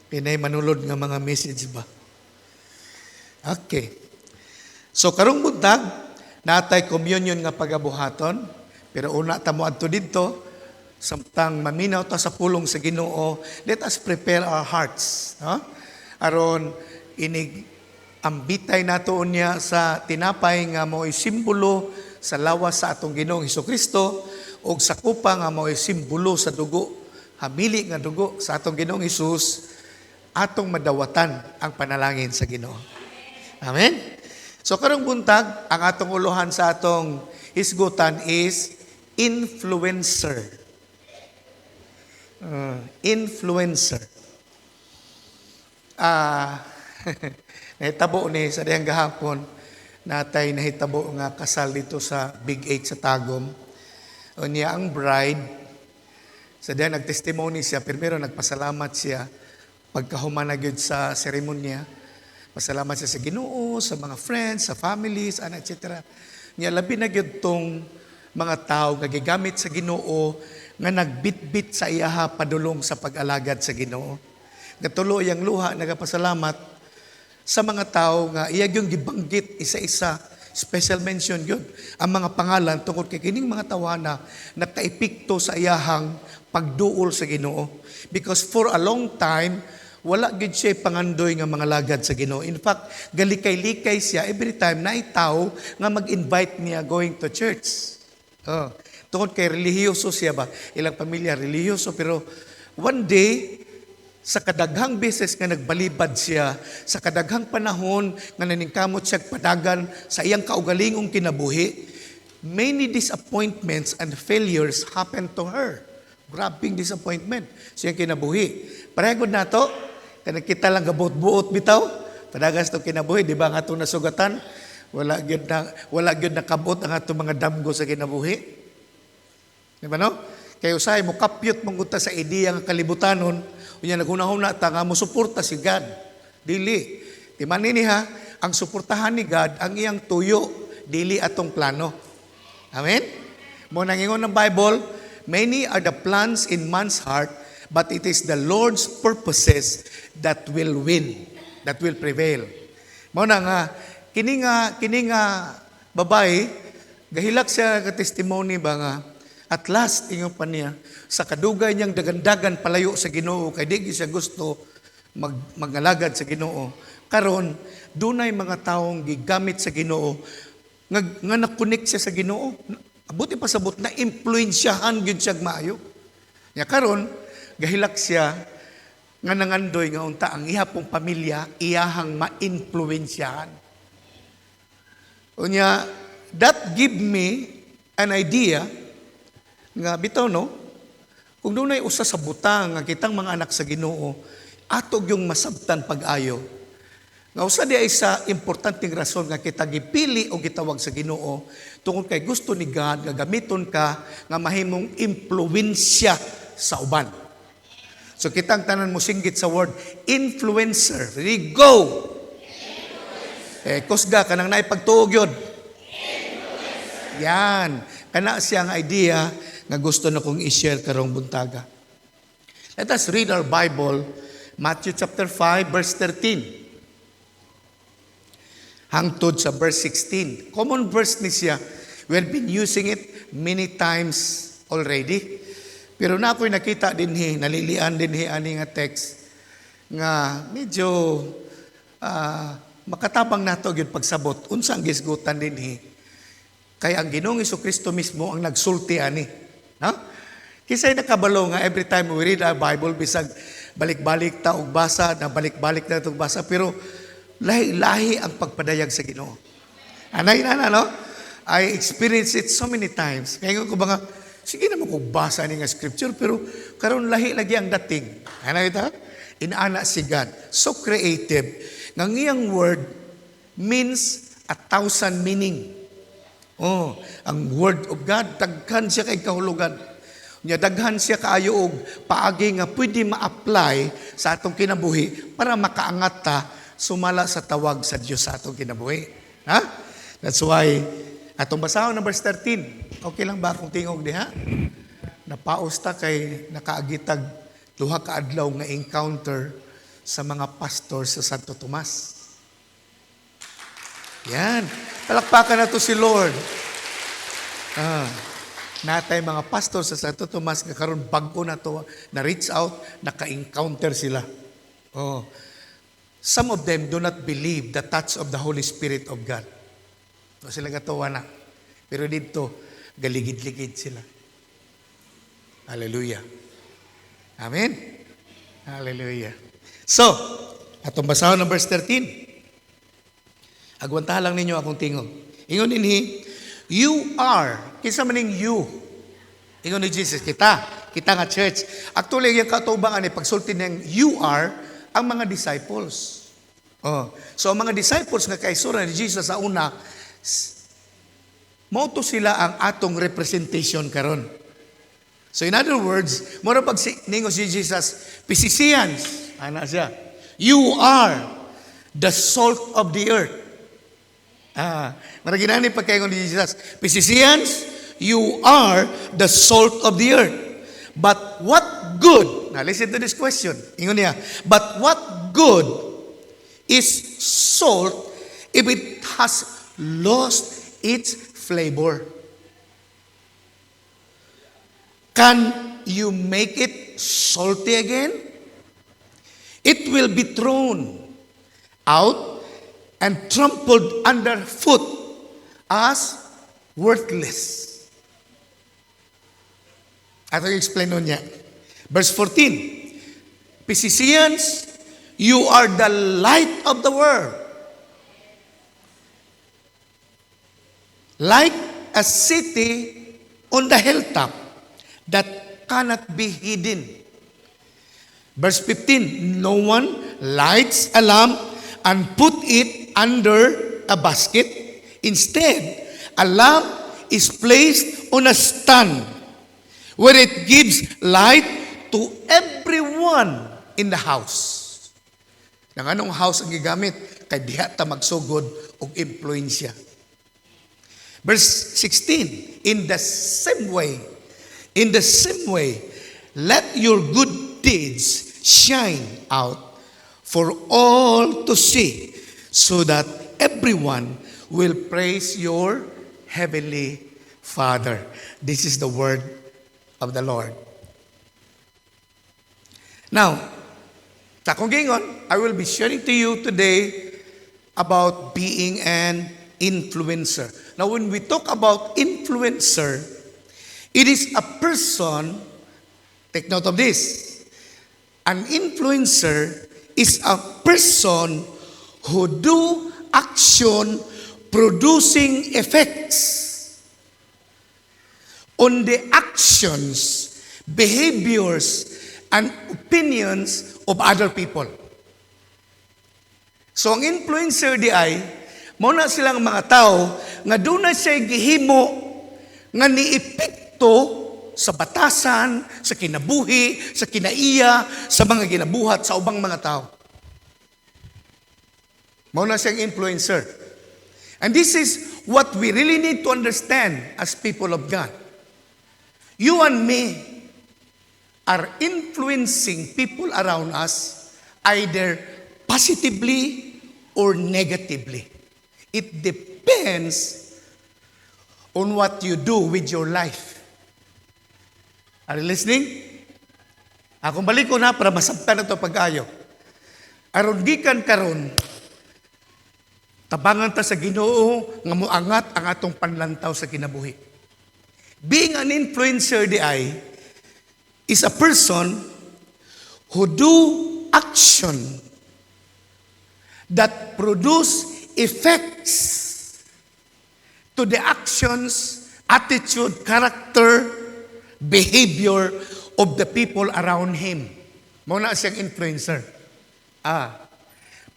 S2: pinay manulod nga mga message ba. Okay. So karong buntag, natay communion nga pagabuhaton, pero una ta mo adto didto, samtang maminaw ta sa pulong sa Ginoo, let us prepare our hearts, no? Aron inig ang bitay nato niya sa tinapay nga mo'y simbolo sa lawas sa atong Ginoong Hesukristo o sa kupa nga mo'y simbolo sa dugo, hamili nga dugo sa atong Ginoong Hesus, atong madawatan ang panalangin sa Ginoo. Amen? So karong buntag, ang atong uluhan sa atong hisgutan is influencer. Influencer. Nahitabo ni sa diyang gahapon, natay nahitabo nga kasal dito sa Big 8 sa Tagum. O niya ang bride, sa diyang nagtestimony siya, primero nagpasalamat siya pagkahuman na gyud sa seremonya. Pasalamat siya sa Ginoo, sa mga friends, sa families, etc. Niya labi na gyud tong mga tao nga gigamit sa Ginoo nga nagbitbit sa iyaha padulong sa pag-alagad sa Ginoo. Gatuloy ang luha nagapasalamat sa mga tao nga iya yung gibanggit isa-isa, special mention yun, ang mga pangalan tungkol kay kining mga tawana nakaepekto sa iyahang pagduol sa Ginoo. Because for a long time, wala gid siya pangandoy nga mga lagad sa Ginoo. In fact, galikay-likay siya every time na tao nga mag-invite niya going to church. Tungkol kay relihiyoso siya ba? Ilang pamilya relihiyoso, pero one day, sa kadaghang beses nga nagbalibad siya, sa kadaghang panahon nga naningkamot siya padagan sa iyang kaugalingong kinabuhi, many disappointments and failures happened to her. Grabing disappointment sa iyang kinabuhi. Parehagod na to, nakita lang gabot-buot bitaw, padagas to kinabuhi, di ba nga itong nasugatan? Wala gyud nakabot ang atong mga damgo sa kinabuhi. Di ba no? Kaya usay mo kapyot mangguta sa ideya nga kalibutanon, unya naghunahuna ta nga mo suporta si God. Dili. Di man ini ha, ang suportahan ni God ang iyang tuyo, dili atong plano. Amen? Mo nangingon ng Bible, many are the plans in man's heart, but it is the Lord's purposes that will win, that will prevail. Mo na nga kini nga babae, gahilak siya ka testimony ba nga, at last, ingon pa niya, sa kadugay niyang dagandagan palayo sa Ginoo, kay di siya gusto magalagad sa Ginoo. Karon, dunay mga taong gigamit sa Ginoo, nga nakunik siya sa Ginoo. Abuti pa sabot na impluensyahan gyud siya maayo. Nya karon, gahilak siya nga nangandoy nga unta ang ihapong pamilya iyahang ma-impluensyahan. Unya, that give me an idea nga bitaw no, kung doon ay usa sa butang nga kitang mga anak sa Ginoo, atog yung masabtan pag-ayo. Nga usa di ay sa importanteng rason nga kita gipili o gitawag sa Ginoo tungkol kay gusto ni God nga gamiton ka nga mahimong impluwensya sa uban. So kitang tanan mo singgit sa word influencer. Ready, go! Kusga kanang naipagtuog yun. Yan. Kana siyang idea nga gusto na kong i-share karong buntaga. Let us read our Bible, Matthew chapter 5, verse 13. Hangtod sa verse 16. Common verse ni siya. We have been using it many times already. Pero na ako'y nakita dinhi, nalilian dinhi ani nga text nga medyo makatabang nato gyud pagsabot. Unsa ang gisgutan dinhi? Kaya ang Ginoong Hesukristo mismo ang nagsulti ani. Ha? Kisay nakabalo nga every time we read our Bible, bisag balik-balik ta og basa, na balik-balik na itong basa, pero lahi-lahi ang pagpadayag sa Ginoo. Anay na, no? I experienced it so many times. Kaya ko ba nga, sige naman kung basa ni nga scripture, pero karon lahi lagi ang dating. Anay ta? Inaana si God. So creative. Nga ngiyang word means 1,000 meaning. Oh, ang word of God, daghan siya kay kahulugan. Nya daghan siya kaayo og paagi nga pwede ma-apply sa atong kinabuhi para makaangat ta sumala sa tawag sa Dios sa atong kinabuhi. Ha? That's why atong basahon ng verse 13. Okay lang ba kung tingog diha? Napaos ta kay nakaagitag duha ka adlaw nga encounter sa mga pastor sa Santo Tomas. Yan. Palakpakan na to si Lord. Natay mga pastor sa Santo Tomas nga karon bago na to na reach out, naka-encounter sila. Oh. some of them do not believe the touch of the Holy Spirit of God. So sila katawa na. Pero dito, galigid-ligid sila. Hallelujah. Amen? Hallelujah. So, atong basahon ng verse 13. Agwantahan lang ninyo akong tingog. Ingon inhi, you are. Kinsa maning you? Ingon ni Jesus, kita nga church. Actually, yung katubangan ni pagsulti ng you are, ang mga disciples. Oh. So, ang mga disciples nga kaisura ni Jesus sa una, mauto sila ang atong representation karon. So in other words, mura pag ningo si Jesus, Pisisians, ana siya, you are the salt of the earth. Maraginani pagkaingon ni Jesus, Pisisians, you are the salt of the earth. But what good, now listen to this question, ingon niya, but what good is salt if it has lost its flavor? Can you make it salty again? It will be thrown out and trampled underfoot as worthless. Ato i-explain nun niya. Verse 14. Pisisians, you are the light of the world. Like a city on the hilltop that cannot be hidden. Verse 15, no one lights a lamp and put it under a basket. Instead, a lamp is placed on a stand where it gives light to everyone in the house. Nang anong house ang gigamit? Kay diha ta magsugod og impluensya. Verse 16, in the same way, let your good deeds shine out for all to see, so that everyone will praise your heavenly Father. This is the word of the Lord. Now, takong gingon, I will be sharing to you today about being an influencer. Now, when we talk about influencer, it is a person, take note of this, an influencer is a person who do action producing effects on the actions, behaviors, and opinions of other people. So ang influencer di ay, muna silang mga tao nga doon na siya gihimo nga niipik sa batasan, sa kinabuhi, sa kinaiya, sa mga ginabuhat, sa ubang mga tao. Mauna siyang influencer. And this is what we really need to understand as people of God. You and me are influencing people around us either positively or negatively. It depends on what you do with your life. Are you listening? Akong balik ko na para masabtan na ito pag-ayo. Aron gikan karon, tabangan ta sa Ginoo nga moangat ang atong panlantaw sa kinabuhi. Being an influencer di ay is a person who do action that produce effects to the actions, attitude, character, behavior of the people around him. Muna siyang influencer.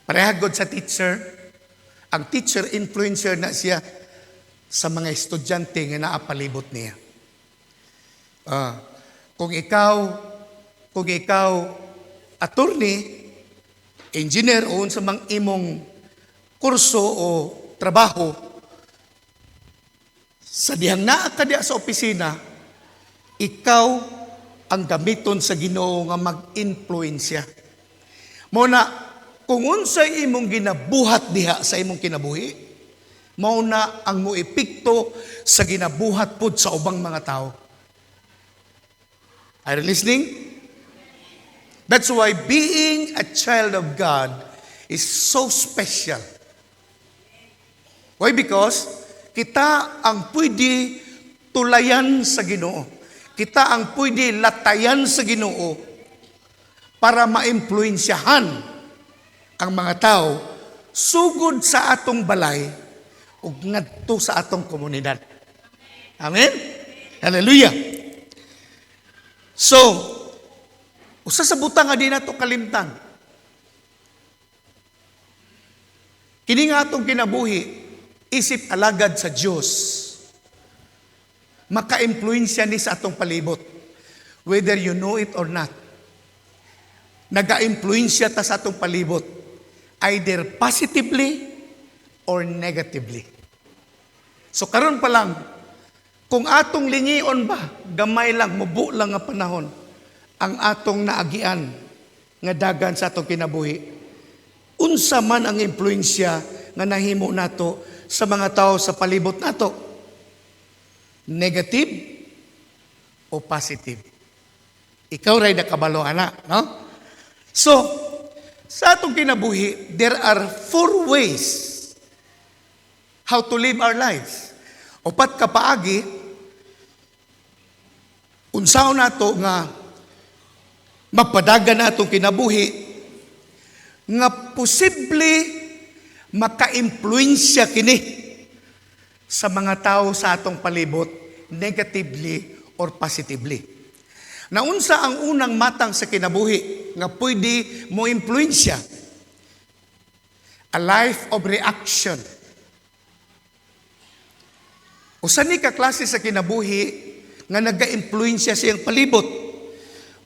S2: Parehagod sa teacher. Ang teacher influencer na siya sa mga estudyante nga naapalibot niya. Kung ikaw attorney, engineer o sa mga imong kurso o trabaho, sa dihang naa ka diya sa opisina, ikaw ang gamiton sa Ginoo nga mag-influensya. Muna, kung unsay imong ginabuhat diha sa imong kinabuhi, mao na ang moepekto sa ginabuhat pud sa ubang mga tao. Are you listening? That's why being a child of God is so special. Why? Because kita ang pwede tulayan sa Ginoo. Kita ang pwede latayan sa Ginoo para maimpluwensyahan ang mga tao sugod sa atong balay ug ngadto sa atong komunidad. Amen? Hallelujah! So, usa sa butang nga di nato kalimtan. Kini nga atong kinabuhi, isip alagad sa Dios. Maka-impluwensya ni sa atong palibot. Whether you know it or not. Naga-impluwensya ta sa atong palibot. Either positively or negatively. So karon pa lang, kung atong lingion ba, gamay lang, mubo lang nga panahon, ang atong naagian nga dagan sa atong kinabuhi, unsa man ang impluwensya nga nahimo nato sa mga tao sa palibot nato, negative o positive. Ikaw ray nakabalo ana, no? So, sa atong kinabuhi, there are 4 ways how to live our lives. Upat ka paagi, unsaon nato nga mapadagan na atong kinabuhi nga posible maka-impluwensya kini sa mga tao sa atong palibot negatively or positively. Naunsa ang unang matang sa kinabuhi nga pwede mo impluwensya? A life of reaction. Usa ni ka klase sa kinabuhi nga naga-impluwensya sa iyang palibot.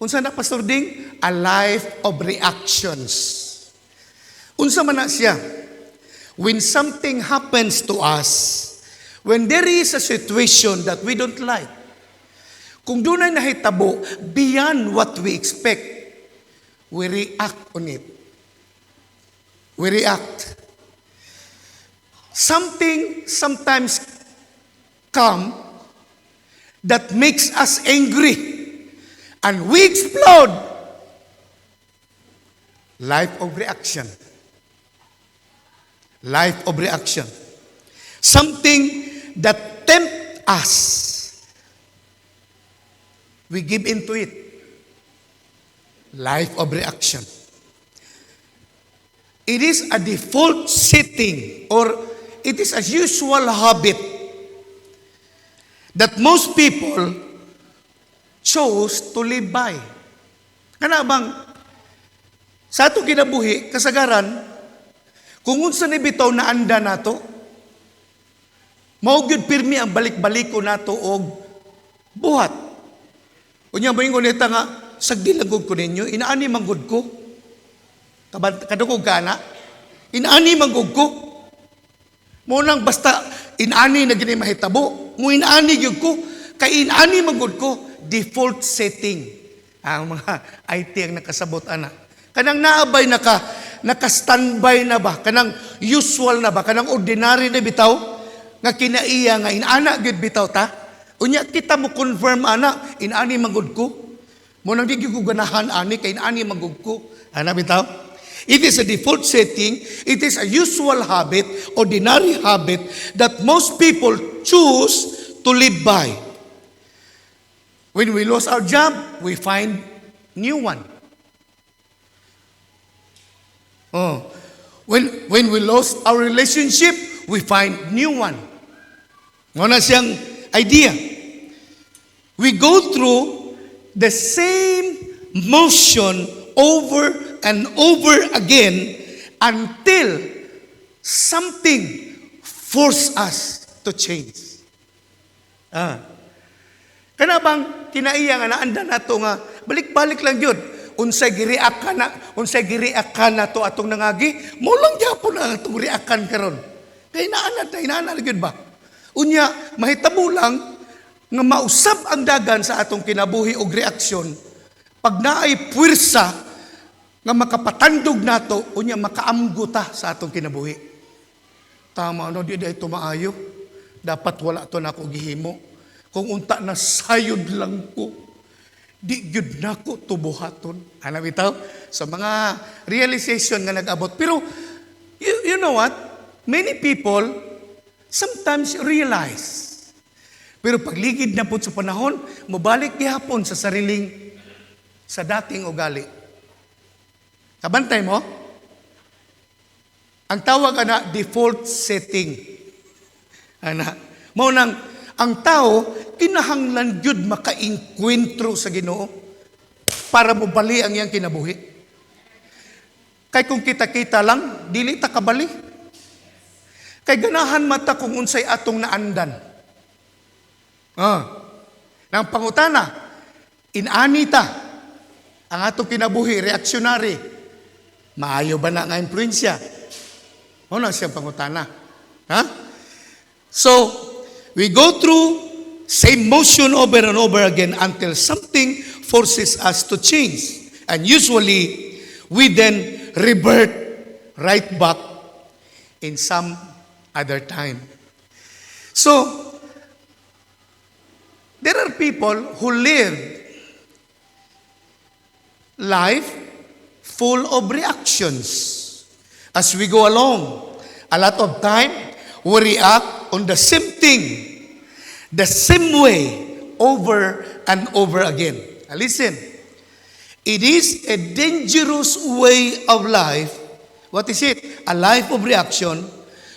S2: Unsa na, Pastor Ding? A life of reactions. Unsa man na siya? When something happens to us, when there is a situation that we don't like, kung doon ay nahitabo beyond what we expect, we react on it. We react. Something sometimes come that makes us angry and we explode. Life of reaction. Life of reaction. Something that tempt us. We give into it. Life of reaction. It is a default setting or it is a usual habit that most people chose to live by. Kana bang sa ato kinabuhi, kasagaran, kung unsa ni bitaw na anda nato, mao gyud pirmi ang balik-baliko nato og buhat. Unya moingon nita nga sagdi lang gud ko ninyo, inaani manggod ko. Kadugog ka na, inaani manggod ko. Mo nang basta inaani na gini mahitabo, mo inaani gyud ko, kay inaani manggod ko, default setting. Ang mga IT ang nakasabot ana. Kanang naabay naka-standby na ba, kanang usual na ba, kanang ordinary na bitaw nga kinaiya nga inaana gyud bitaw ta. Unya kita mo confirm ana, inaani manggod ko. Mo nang di ko ganahan ani kay inaani manggod ko. Ana bitaw? It is a default setting, it is a usual habit, ordinary habit that most people choose to live by. When we lose our job, we find new one. Oh. When we lost our relationship, we find new one. Ngona siyang idea. We go through the same motion over and over again until something force us to change. Kana bang kinaiya nga naanda nato nga balik-balik lang yun. Unsay giriak ka na to atong nangagi, mo lang gyapon na atong riakan karon. Kay inaana gyud ba? Unya mahitabo lang nga mausab ang dagan sa atong kinabuhi og reaksyon pag naay puwersa nga makapatandog nato unya makaamgo ta sa atong kinabuhi. Tama no di ito maayo. Dapat wala to nako gihimo. Kung unta na sayod lang ko. di gyud nako tubuhaton. Ano bitaw? So mga realization nga nag-abot. Pero you know what? Many people sometimes realize. Pero pagligid na po sa panahon, mabalik gihapon sa dating ugali. Kabantay mo? Ang tawag ana default setting. Ana, mao nang ang tao kinahanglan gyud makainkwentro sa Ginoo para mobali ang iyang kinabuhi. Kay kung kita-kita lang, dili ta kabali. Kay ganahan mata kung unsay atong naandan. Nang pangutana, inanita ang atong kinabuhi, reaksyonary. Maayo ba na nga impluensya? O na siyang pangutana. So, we go through same motion over and over again until something forces us to change. And usually, we then revert right back in some other time. So, there are people who live life full of reactions. As we go along, a lot of time, we react on the same thing, the same way, over and over again. Now listen, it is a dangerous way of life. What is it? A life of reaction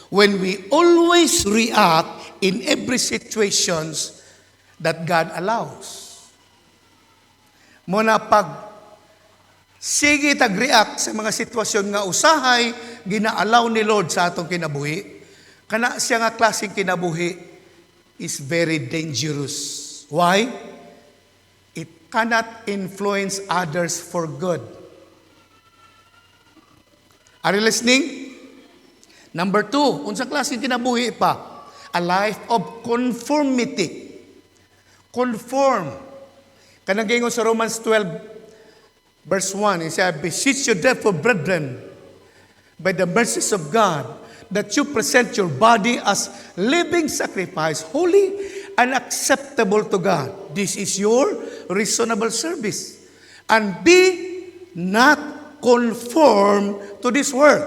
S2: when we always react in every situations that God allows. Muna pag sige tag-react sa mga sitwasyon nga usahay, ginaalaw ni Lord sa atong kinabuhi, kana siya nga klaseng kinabuhi is very dangerous. Why? It cannot influence others for good. Are you listening? Number 2, unsang klaseng kinabuhi pa? A life of conformity. Conform. Kanang gingon sa Romans 12, Verse 1, it says, beseech you therefore, brethren, by the mercies of God, that you present your body as living sacrifice, holy and acceptable to God. This is your reasonable service. And be not conformed to this world.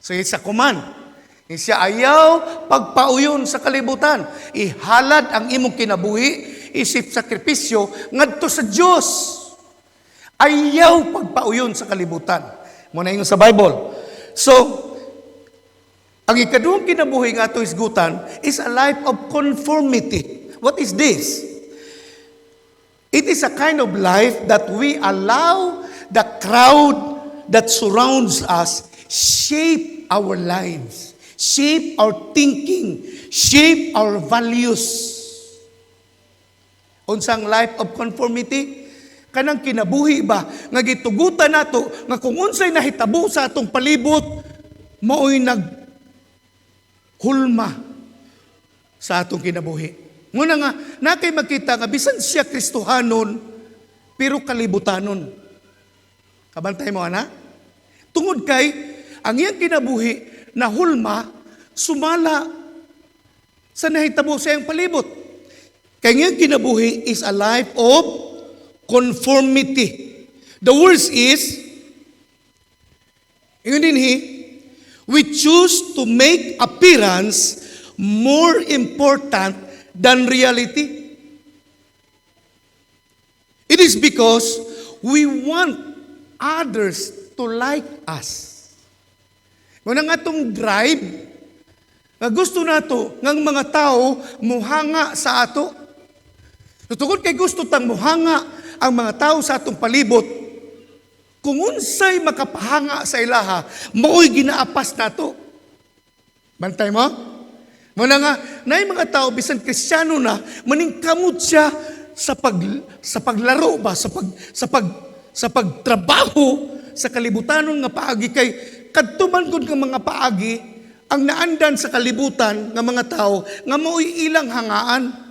S2: So it's a command. Siya ayaw pagpauyon sa kalibutan. Ihalad ang imong kinabuhi, isip sakripisyo, ngadto sa Diyos. Ayaw pagpauyon sa kalibutan. Muna yung sa Bible. So, ang ikaduhang kinabuhi nga ito isgutan is a life of conformity. What is this? It is a kind of life that we allow the crowd that surrounds us shape our lives, shape our thinking, shape our values. Unsang life of conformity? Kanang kinabuhi ba nga gitugutan nato nga kung unsay nahitabo sa atong palibot mao'y naghulma sa atong kinabuhi. Nguna nga nakay makita nga bisan siya Kristohanon pero kalibutanon. Kabantay mo ana? Tungod kay ang iyang kinabuhi nahulma sumala sa nahitabo sa iyang palibot. Kay iyang kinabuhi is a life of conformity. The worst is, we choose to make appearance more important than reality. It is because we want others to like us. Kung nga itong drive, nga gusto nato ng mga tao muhanga sa ato. Tungkol kay gusto tang muhanga ang mga tao sa atong palibot, kung unsay makapahanga sa ilaha, mao'y ginaapas nato. Bantay mo? Muna nga, na yung mga tao, bisan Kristiyano na, maningkamot siya sa paglaro ba, sa pagtrabaho, sa kalibutanon nga paagi kay kadtuman gud nga mga paagi ang naandan sa kalibutan nga mga tao nga mao'y ilang hangaan.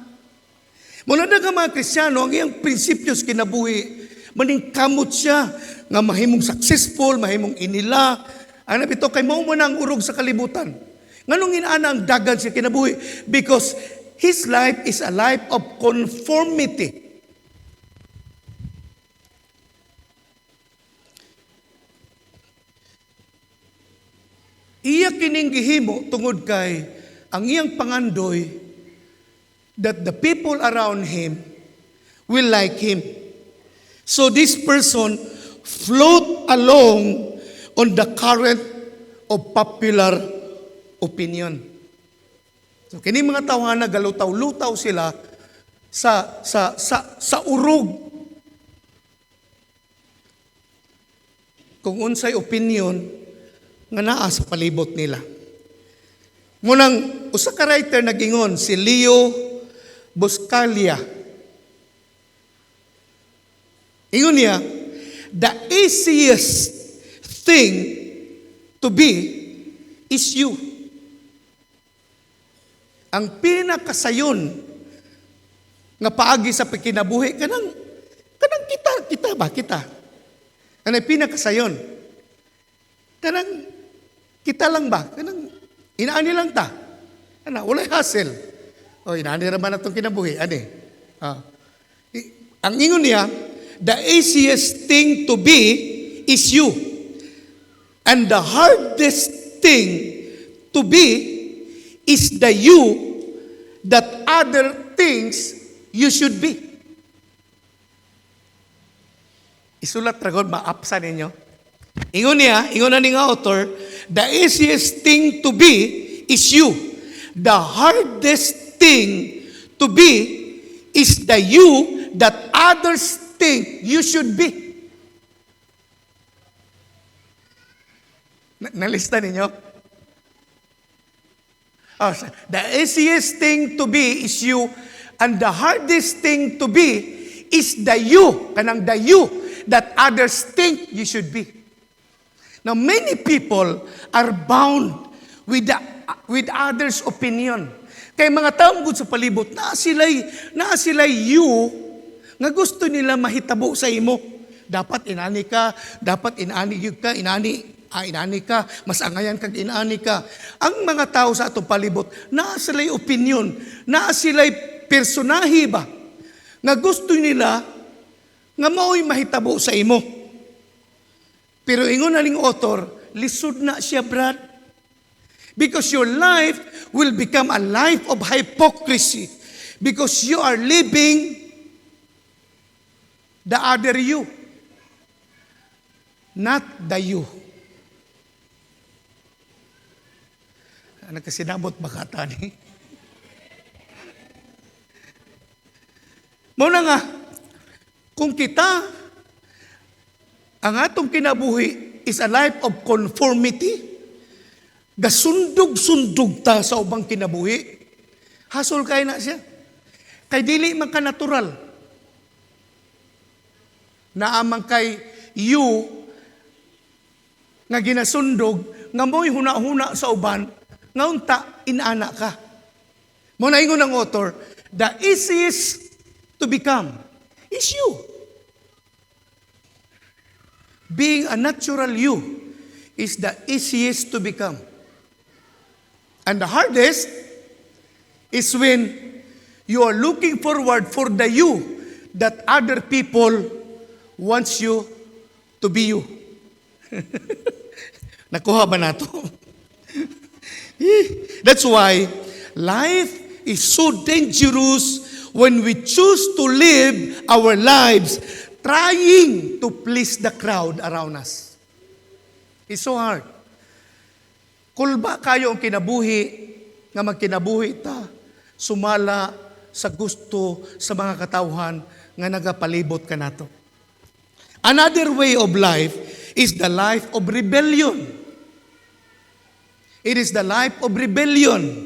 S2: Muna na nga mga Kristiyano, ang iyang prinsipyo sa kinabuhi, maningkamot siya, nga mahimong successful, mahimong inila. Ano ito, kay mao man ang urog sa kalibutan. Nganong inaana ang dagan sa kinabuhi? Because his life is a life of conformity. kining gihimo tungod kay ang iyang pangandoy that the people around him will like him. So this person float along on the current of popular opinion. So kini mga tawhana galutaw-lutaw sila sa urog. Kung unsay opinion nga naa sa palibot nila. Ngunang usa ka writer nagingon si Leo Buscaglia. Ingon niya, the easiest thing to be is you. Ang pinakasayon nga paagi sa pagkinabuhi kanang kita. Ano pinakasayon? Kanang kita lang ba? Kanang inaani lang ta. Ana, walay hassle. O inaani ra man atong kinabuhi, ani. Ang ingon niya, the easiest thing to be is you. And the hardest thing to be is the you that other things you should be. Isulat ragon maapsa ninyo. Ingon na ning author, the easiest thing to be is you. The hardest thing to be is the you that others think you should be. Nalista ninyo? The easiest thing to be is you, and the hardest thing to be is the you, kanang the you that others think you should be. Now, many people are bound with others' opinion. Kaya mga taong gud sa palibot, naa sila'y you nga gusto nila mahitabo sa imo. Dapat inani ka, inani ka, mas angayan kag inani ka. Ang mga tao sa atong palibot, naa sila'y opinion, naa sila'y personahe ba, nga gusto nila nga mao'y mahitabo sa imo. Pero ingon naling author, lisod na siya, brad. Because your life will become a life of hypocrisy. Because you are living the other you, not the you. Nagkasinabot baka tani. Muna nga, kung kita, ang atong kinabuhi is a life of conformity, gasundog-sundog ta sa ubang kinabuhi, hasol kay na siya. Kay dili man ka natural. Naamang kay you, nga ginasundog, nga mo'y huna-huna sa uban, nga unta, inaana ka. Muna ingon ng author, the easiest to become is you. Being a natural you is the easiest to become. And the hardest is when you are looking forward for the you that other people wants you to be you. Nakuha ba nato? That's why life is so dangerous when we choose to live our lives trying to please the crowd around us. It's so hard. Kulba kayo ang kinabuhi, nga magkinabuhi ta, sumala sa gusto sa mga katawhan nga nagapalibot ka nato. Another way of life is the life of rebellion. It is the life of rebellion.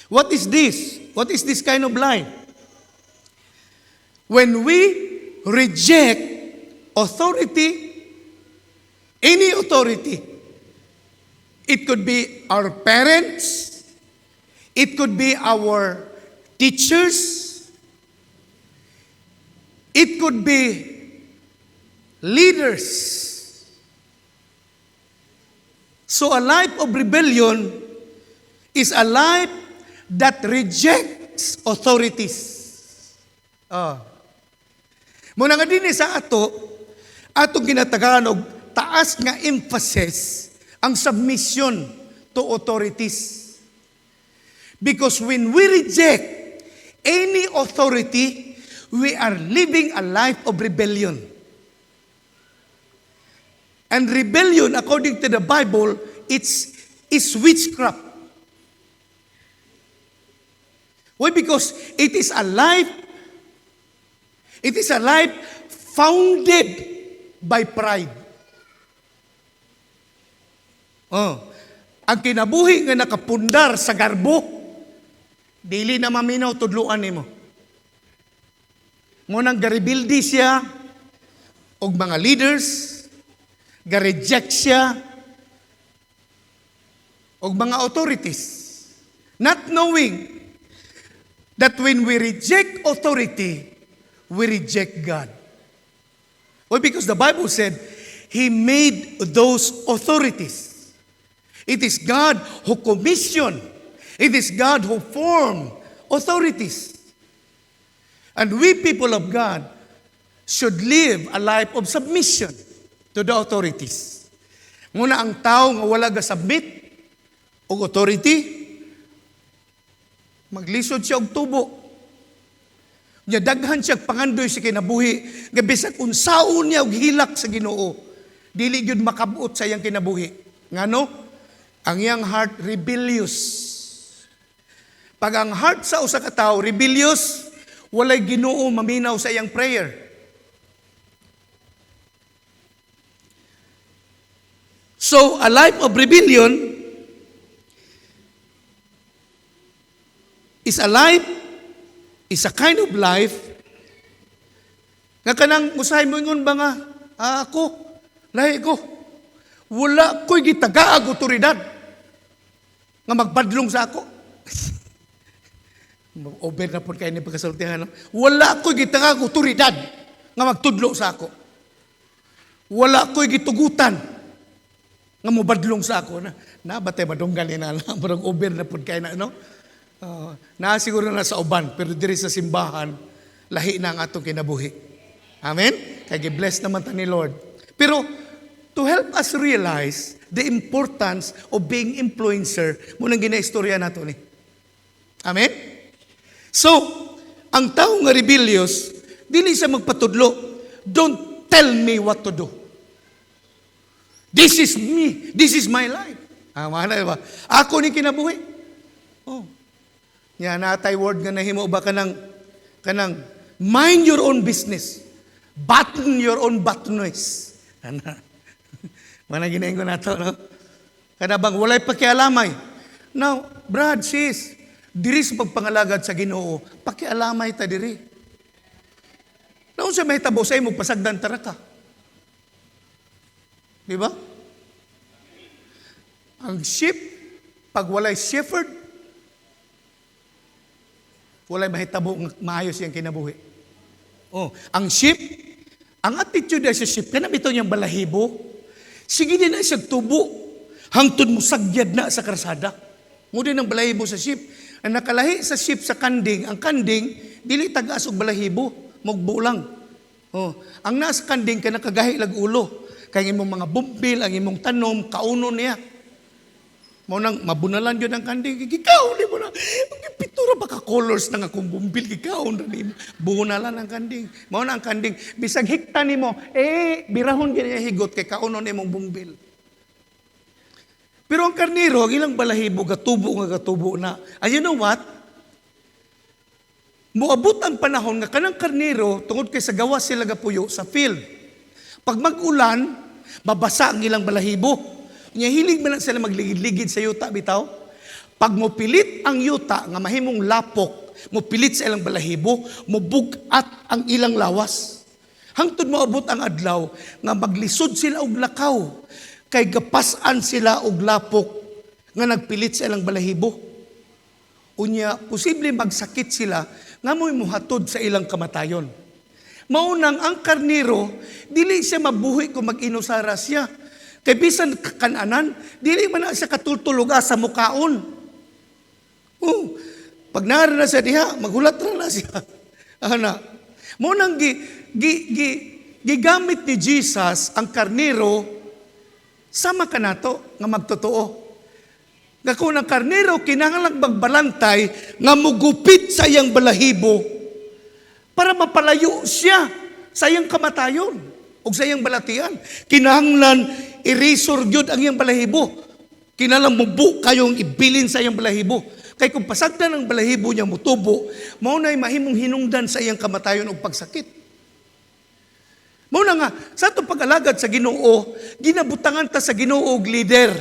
S2: What is this? What is this kind of life? When we reject authority, any authority, it could be our parents, it could be our teachers, it could be leaders. So a life of rebellion is a life that rejects authorities. Muna nga din sa atong ginatagaan og taas nga emphasis ang submission to authorities. Because when we reject any authority, we are living a life of rebellion. And rebellion, according to the Bible, is witchcraft. Why? Because it is a life founded by pride. Ang kinabuhi nga nakapundar sa garbo, dili na maminaw tudluan nimo. Ngunang garibildi siya og mga leaders, ga-reject siya og mga authorities, not knowing that when we reject authority, we reject God. Why? Because the Bible said, He made those authorities. It is God who commissioned. It is God who formed authorities. And we people of God should live a life of submission to the authorities. Muna ang tao nga wala ga-submit og authority, maglisod siya og tubo. Nya daghan siya pangandoy sa kinabuhi, nga bisag unsaon niya og hilak sa Ginoo, dili gyud makabuot sa iyang kinabuhi. Ngano? Ang iyang heart rebellious. Pag ang heart sa usa ka tawo rebellious, walay Ginoo maminaw sa iyang prayer. So, a life of rebellion is a kind of life nga kanang usahay mo ingon ba nga, ako, lahi ko, wala ko'y gitagaag otoridad nga magpadlong sa ako. Over na po kayo ni pagkasultihan. No? Wala ko'y gitagaag otoridad nga magtudlo sa ako. Wala ko'y gitugutan nga mubadlong sa ako. Na batay madunggan ni na lang. Parang over na po kayo na, no? Na siguro na sa uban, pero diri sa simbahan, lahi na ang atong kinabuhi. Amen? Kaya bless naman ta ni Lord. Pero, to help us realize the importance of being influencer, munang ginaistorya nato ni. Amen? So, ang tao nga rebellious, dili siya magpatudlo, don't tell me what to do. This is me. This is my life. Mana ba? Ako ni kinabuhi. Oh. Yan, natay word nga nahimo ba kanang mind your own business. Button your own buttons. Mana ginahin ko na to, no? Kada bang walay pakialamay. Now, Brad, sis, diri sa pagpangalagad sa Ginoo, pakialamay ta diri. Naon sa may tabo sa imo pasagdan taraka. Di ba? Ang sheep, pag walay shepherd, walay mahitabo maayos yung kinabuhi. Oh, ang sheep, ang attitude sa sheep, kanang ito niyang balahibo, sige din na siya tubo, hangtod mo sagyad na sa karsada. Mo din ang balahibo sa sheep. Ang nakalahi sa sheep sa kanding, ang kanding, dili tagas og balahibo, mugbo lang. Oh, ang nasa kanding, ka nakagahi lag ulo. Kaya imong mga bumbil, ang imong tanom, kauno niya. Mo nang mabunalan yun ang kanding, gikaon mo na. Pitura baka colors ng akong bumbil, gikaon na ni bunalan ang kanding. Mo na ang kanding, bisag hikta ni mo, birahon ganyan higot kay kauno ni mong bumbil. Pero ang karniro, ang ilang balahibo, gatubo na. And you know what? Muabot ang panahon nga kanang karniro, tungod kay sa gawas sila gapuyo sa field. Pag mag-ulan, babasa ang ilang balahibo. Nya hilig man sila magligid-ligid sa yuta bitaw. Pag mo pilit ang yuta nga mahimong lapok, mo pilit sa ilang balahibo, mo bugat ang ilang lawas. Hangtod mo abot ang adlaw nga maglisod sila og lakaw kay gapasan sila og lapok nga nagpilit sa ilang balahibo. Unya posible magsakit sila nga mo'y muhatod sa ilang kamatayon. Maunang ang karniro, dili siya mabuhi kung mag-inusara siya. Kay bisan kananan, dili man na siya katultuluga sa mukaon. Pag naran na siya diha, magulat na siya. Ana. Maunang gigamit ni Jesus ang karniro sama ka nato nga magtotoo. nga kung ang karnero kinahanglan magbalantay nga mugupit sa iyang balahibo para mapalayo siya sa iyang kamatayon o sa iyang balatian. Kinahanglan i-razor gyud ang iyang balahibo. Kinahanglan mubu kayong ibilin sa iyang balahibo. Kay kung pasagdan ang balahibo niya mutubo, mao na'y mahimong hinungdan sa iyang kamatayon o pagsakit. Mao na nga, sa itong pag-alagad sa Ginoo, ginabutangan ta sa Ginoo og leader.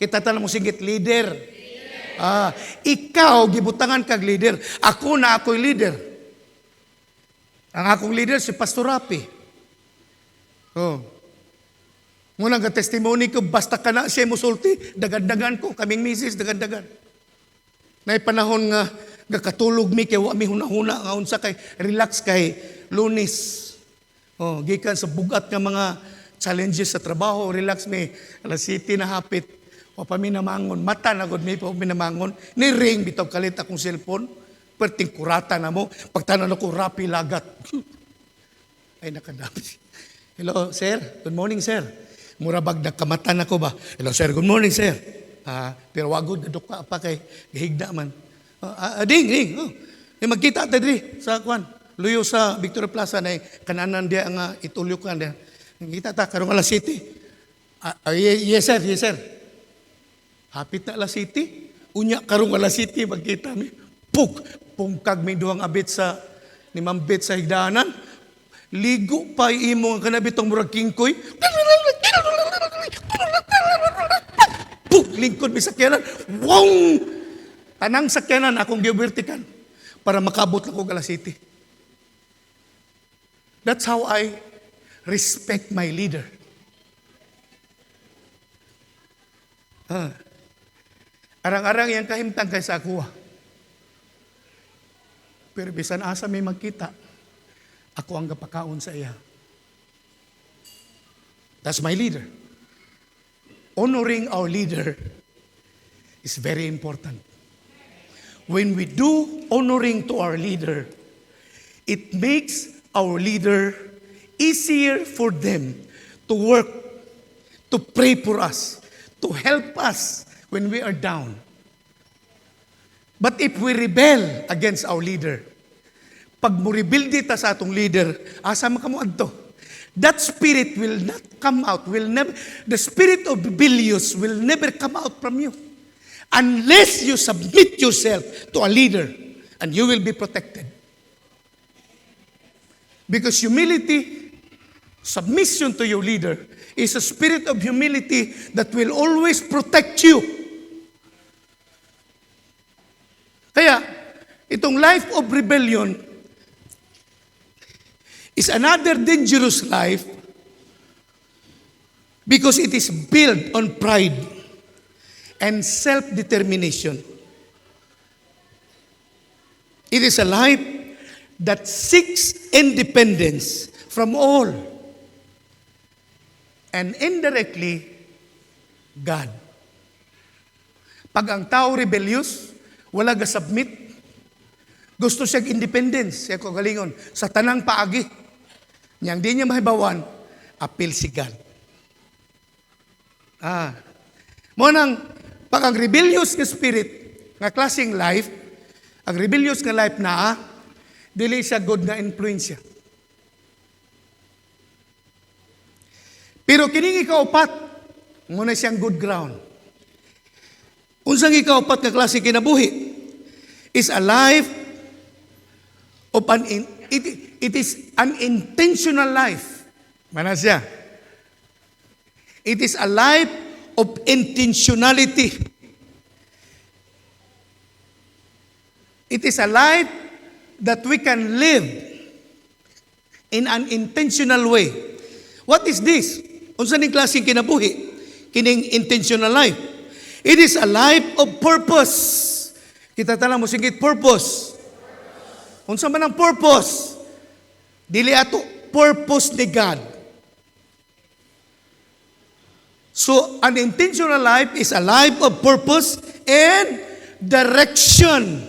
S2: Kita tala mo singgit, leader. Ikaw, gibutangan kag leader. Ako na ako'y leader. Ang akong leader, si Pastor Rapi. Muna nga testimony ko, basta ka na siya musulti, dagan-dagan ko, kaming misis, dagan-dagan. Nay panahon nga, katulog mi, kaya wa mi hunahuna, nga unsa kay, relax kay Lunes. Gikan sa bugat nga mga challenges sa trabaho, relax mi, alas 7 na hapit, wa pa mi namangon, mata na gud mi pa mi namangon, ni ring bitaw kalit akong cellphone, perting kurata na mo, pagtanan ako Rapi lagat. Ay nakadami. Hello sir, good morning sir. Murabag nagkamatan ako ba? Hello sir, good morning sir. Pero wagod duka pa kay gihigda man. Ding. Magkita ta diri sa kwan. Luyo sa Victoria Plaza na kananan dia nga itulyo kan dia. Kita ta karong alas 7. Yes sir. Hapit na alas 7. Unya karong alas 7 magkita mi. Pungkag mi duhang abit sa ni Mambit sa higdanan. Ligo pa imo ang kanabitong murag kingkoy. Lingkod mi sakyanan. Wong! Tanang sakyanan akong giwertikan para makabot lang ko alas 7. That's how I respect my leader. Arang-arang yang kahimtang kay sa akuha. Pero bisan asa may magkita, ako ang gapakaon sa iya. That's my leader. Honoring our leader is very important. When we do honoring to our leader, it makes our leader easier for them to work, to pray for us, to help us when we are down. But if we rebel against our leader, pag mo rebel dita sa atong leader, asa makamu adto? That spirit will not come out, the spirit of rebellious will never come out from you unless you submit yourself to a leader and you will be protected. Because humility, submission to your leader, is a spirit of humility that will always protect you. Kaya, itong life of rebellion is another dangerous life because it is built on pride and self-determination. It is a life that seeks independence from all and indirectly God. Pag ang tao rebellious, wala ga-submit, gusto siya independence, siya ko galingon, sa tanang paagi, niyang di niya mahibawan, appeal si God. Mo nang, pag ang rebellious nga spirit, nga klaseng life, ang rebellious nga life na, dili siya good na influensya. Pero kining ikaupat, muna siyang good ground. Unsang ikaupat nga klase kinabuhi is a life of it is an intentional life. Mana siya? It is a life of intentionality. It is a life that we can live in an intentional way. What is this? Unsa ning klaseng kinabuhi? Kining intentional life. It is a life of purpose. Kita tala mo singit purpose. Unsa man ang purpose? Dili ato purpose ni God. So an intentional life is a life of purpose and direction,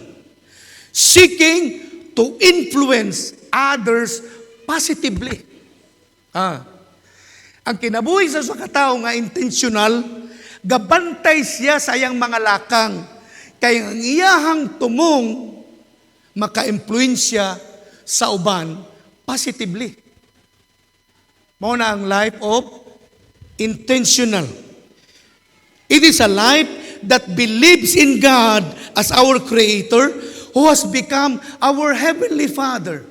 S2: seeking to influence others positively. Ang kinabuhi sa katao nga intentional, gabantay siya sa iyang mga lakang, kay ang iyahang tumong maka-impluensya sa uban positively. Mao na ang life of intentional. It is a life that believes in God as our Creator, who has become our Heavenly Father.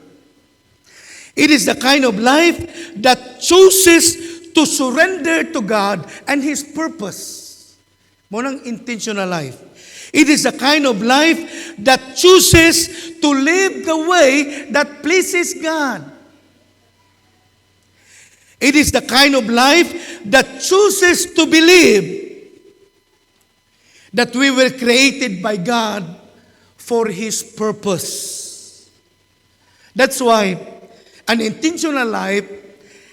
S2: It is the kind of life that chooses to surrender to God and His purpose. Mao nang intentional life. It is the kind of life that chooses to live the way that pleases God. It is the kind of life that chooses to believe that we were created by God for His purpose. That's why an intentional life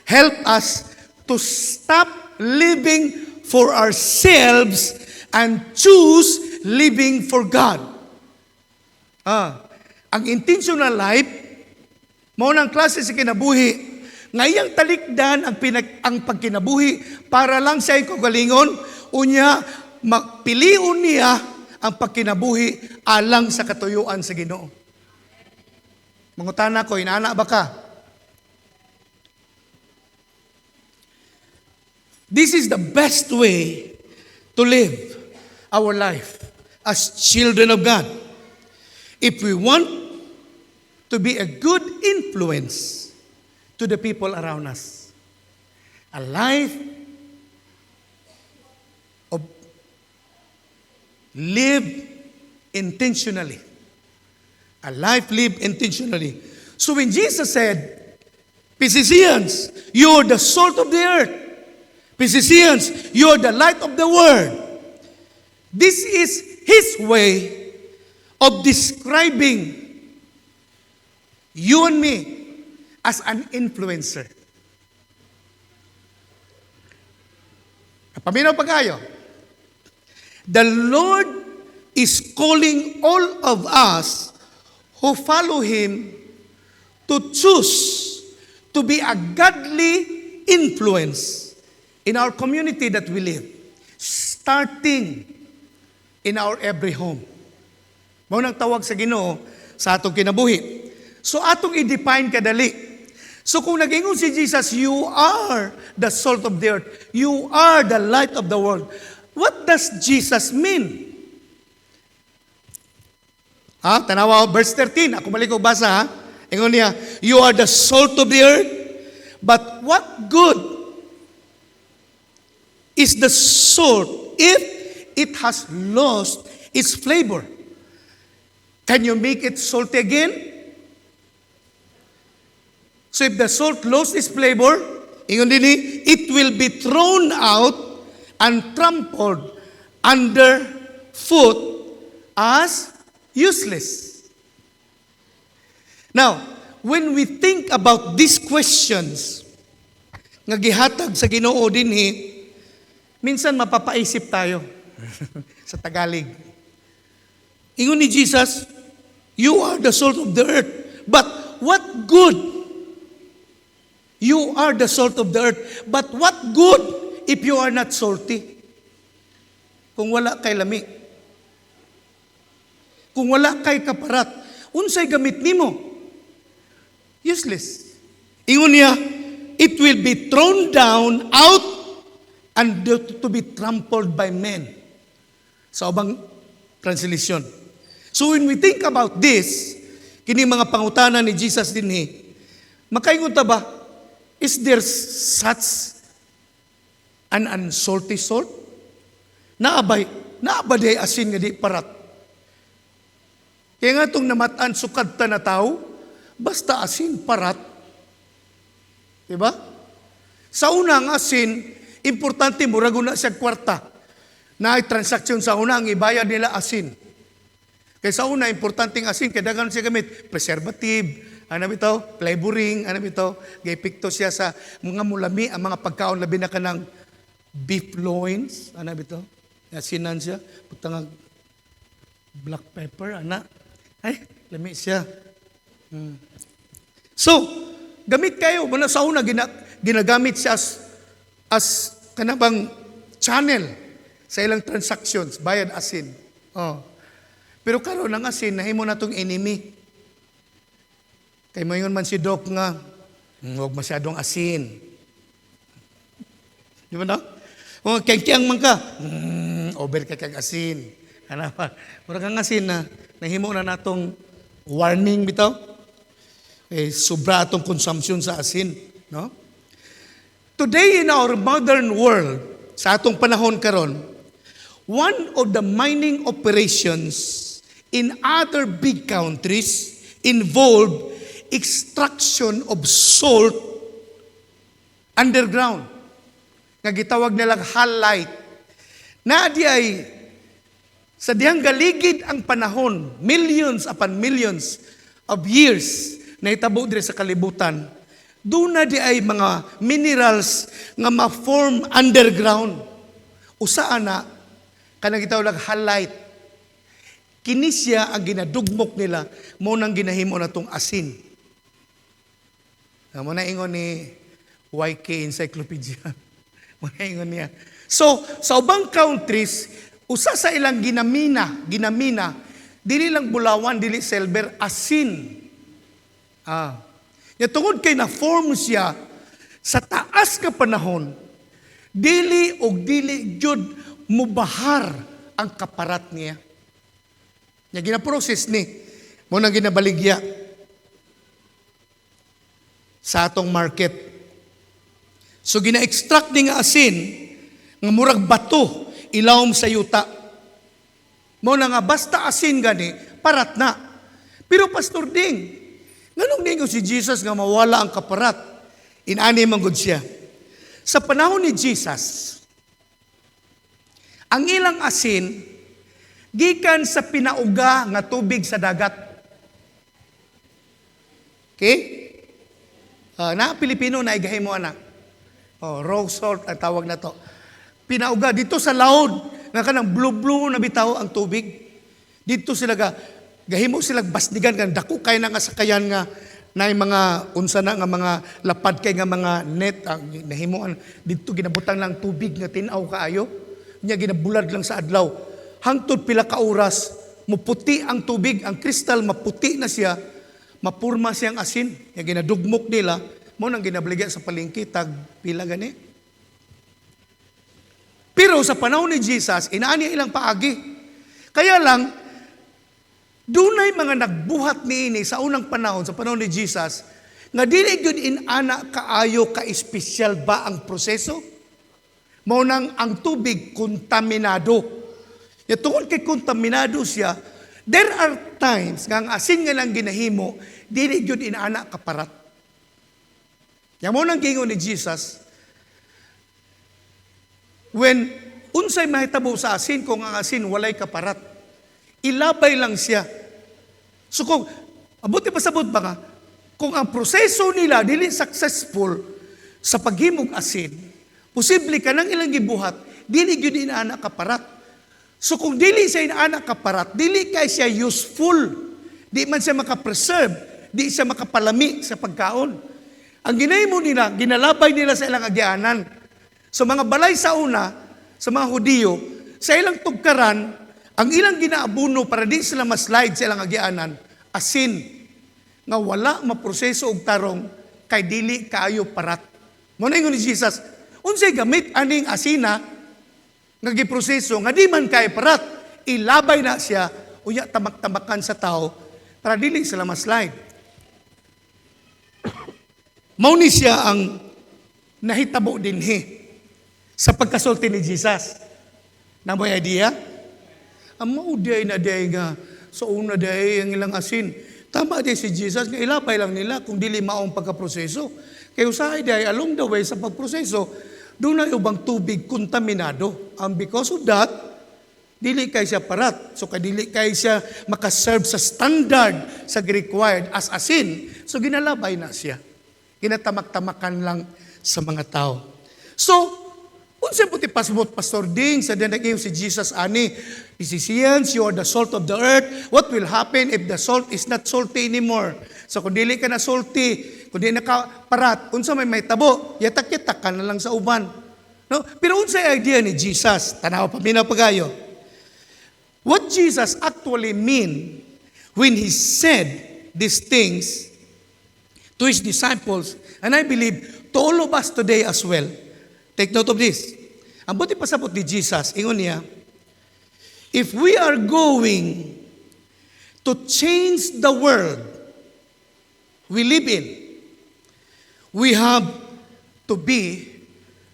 S2: helps us to stop living for ourselves and choose living for God. Ang intentional life, mao nang klase sa kinabuhi, ngayang talikdan ang pagkinabuhi para lang sa iyong kagalingon, unya magpiliun niya ang pagkinabuhi alang sa katuyuan sa Ginoo. Mangutana ko, inaana ba ka? This is the best way to live our life as children of God. If we want to be a good influence to the people around us, a life of live intentionally. A life lived intentionally. So when Jesus said, Physicians, you are the salt of the earth. Physicians, you are the light of the world. This is His way of describing you and me as an influencer. Paminaw pa kayo? The Lord is calling all of us who follow Him to choose to be a godly influence in our community that we live, starting in our every home. Mao nang tawag sa Ginoo sa atong kinabuhi. So atong i-define kadali. So kung nag-ingon si Jesus, you are the salt of the earth, you are the light of the world. What does Jesus mean? Tanawa, verse 13. Ako balik ko basa, ha? Ingon niya, you are the salt of the earth, but what good is the salt if it has lost its flavor? Can you make it salty again? So if the salt lost its flavor, ingon din ni, it will be thrown out and trampled underfoot as useless. Now, when we think about these questions nga gihatag sa Ginoo dinhi, minsan mapapaisip tayo sa Tagalog. Ingon ni Jesus, you are the salt of the earth, but what good? You are the salt of the earth, but what good if you are not salty? Kung wala kay lami. Kung wala kay kaparat, unsay gamit nimo? Useless. Ingon niya, it will be thrown down out and to be trampled by men. Sa ubang translation. So when we think about this, kini mga pangutana ni Jesus dinhi, makaingon ta ba, is there such an unsalty salt? Naabaday asin nga di parat. Kaya nga itong namataan sukad ta na tao, basta asin parat. Diba? Sa unang asin, importante murago na siya kwarta. Na ay transaksyon sa una, ang ibayad nila asin. Kaya sa una, importanteng asin, kaya dagan siya gamit, preservative, flavoring, gaypikto siya sa mga mulami, ang mga pagkaon, labi na ka ng beef loins, asinan siya, putang black pepper, ay, lami siya. So, gamit kayo, muna sa una, ginagamit siya as kanabang channel Sa ilang transactions, bayad asin. Oh. Pero karon ang asin, nahimo na itong enemy. Kay mayon man si Doc nga, huwag masyadong asin. Di ba na? O, kiyang man ka, over ka kag asin. Ano pa? Mura kang asin na, nahimo na natong warning bitaw. Sobra atong consumption sa asin. No? Today in our modern world, sa atong panahon karon, one of the mining operations in other big countries involved extraction of salt underground. Nga gitawag nilang halite. Na di ay sa dihang galigid ang panahon, millions upon millions of years na itabo dire sa kalibutan, doon na di ay mga minerals nga ma-form underground. Usa ana kanang gitawag halite. Kini siya ang ginadugmok nila mo nang ginahimo na tong asin. Mo na ingon ni YK Encyclopedia. Mo na ingon niya. So, sa ubang countries, usa sa ilang ginamina, dili lang bulawan, dili silver, asin. Tungod kay na-form siya sa taas ka panahon, dili jud mubahar ang kaparat niya. Nya gina-process ni, mo nang ginabaligya sa atong market. So gina-extract ni nga asin, nga murag bato, ilawom sa yuta. Mo na nga basta asin gani, parat na. Pero Pastor Ding, nganong ningo si Jesus nga mawala ang kaparat? Inani manggod siya. Sa panahon ni Jesus, ang ilang asin, gikan sa pinauga nga tubig sa dagat. Okay? Na Pilipino na igahimo anak. Raw salt ang tawag na to. Pinauga dito sa laod nga kanang blue na bitaw ang tubig. Dito sila gahimo sila basdigan kan dako kay na nga sakayan nga nay mga unsa na nga mga lapad kay nga mga net ang nahimuan dito ginabutang lang tubig nga tin-aw kaayo. Nya ginabulad lang sa adlaw. Hangtod pila ka oras muputi ang tubig, ang kristal maputi na siya. Mapurma siyang asin, yung ginadugmok nila, mo nang ginabligyan sa palengke, tag pila gani. Pero sa panahon ni Jesus, inaani ilang paagi. Kaya lang, dunay mga nagbuhat niini sa unang panahon, sa panahon ni Jesus, nga dili gyud inana kaayo ka-espesyal ba ang proseso? Mo nang ang tubig kontaminado. Tungkol kay kontaminado siya, there are times nga ang asin nga lang ginahimo, dili gyud inaana kaparat. Yan mo nang gingon ni Jesus, when unsay mahitabo sa asin kung ang asin walay kaparat, ilabay lang siya. So kung, abuti pasabot ba nga, kung ang proseso nila dili successful sa paghimog asin, posible ka nang ilang gibuhat, dili gyud inaana kaparat. So kung dili siya inaana kaparat, dili kay siya useful. Di man siya makapreserve, di siya makapalami sa pagkaon. Ang ginahimo nila, ginalabay nila sa ilang agyanan. So mga balay sa una, sa mga Hudiyo, sa ilang tugkaran, ang ilang ginaabuno para di sila maslide sa ilang agyanan, asin, nga wala maproseso og tarong, kay dili kaayo parat. Muna ingon ni Jesus, unsay gamit aning asina, nga giproseso, nga di man kay parat, ilabay na siya, uya tamak-tamakan sa tao, para dili sila maslide. Mauni siya ang nahitabo dinhi sa pagkasulti ni Jesus. Na mo idea? Ang mauday na day nga, sa una day ang ilang asin. Tama day si Jesus, nga ilapay lang nila kung dili maong pagkaproseso. Kaya usahay day, along the way sa pagproseso, doon na ubang tubig kontaminado. And because of that, dili kay siya parat. So dili kay siya makaserve sa standard sa required as asin. So ginalabay na siya. Ginatamak-tamakan lang sa mga tao. So, unsay puti pasbot Pastor Ding sa dinagay si Jesus ani, Physicians, you are the salt of the earth. What will happen if the salt is not salty anymore? So kung dili ka na salty, kung dili na ka parat, unsa may tabo, yatak-yatak ka na lang sa uban. No? Pero unsay idea ni Jesus? Tanaw pa, minaw pagayo. What Jesus actually mean when He said these things to His disciples, and I believe to all of us today as well. Take note of this. Ang buti pasabot ni Jesus, ingon niya, if we are going to change the world we live in, we have to be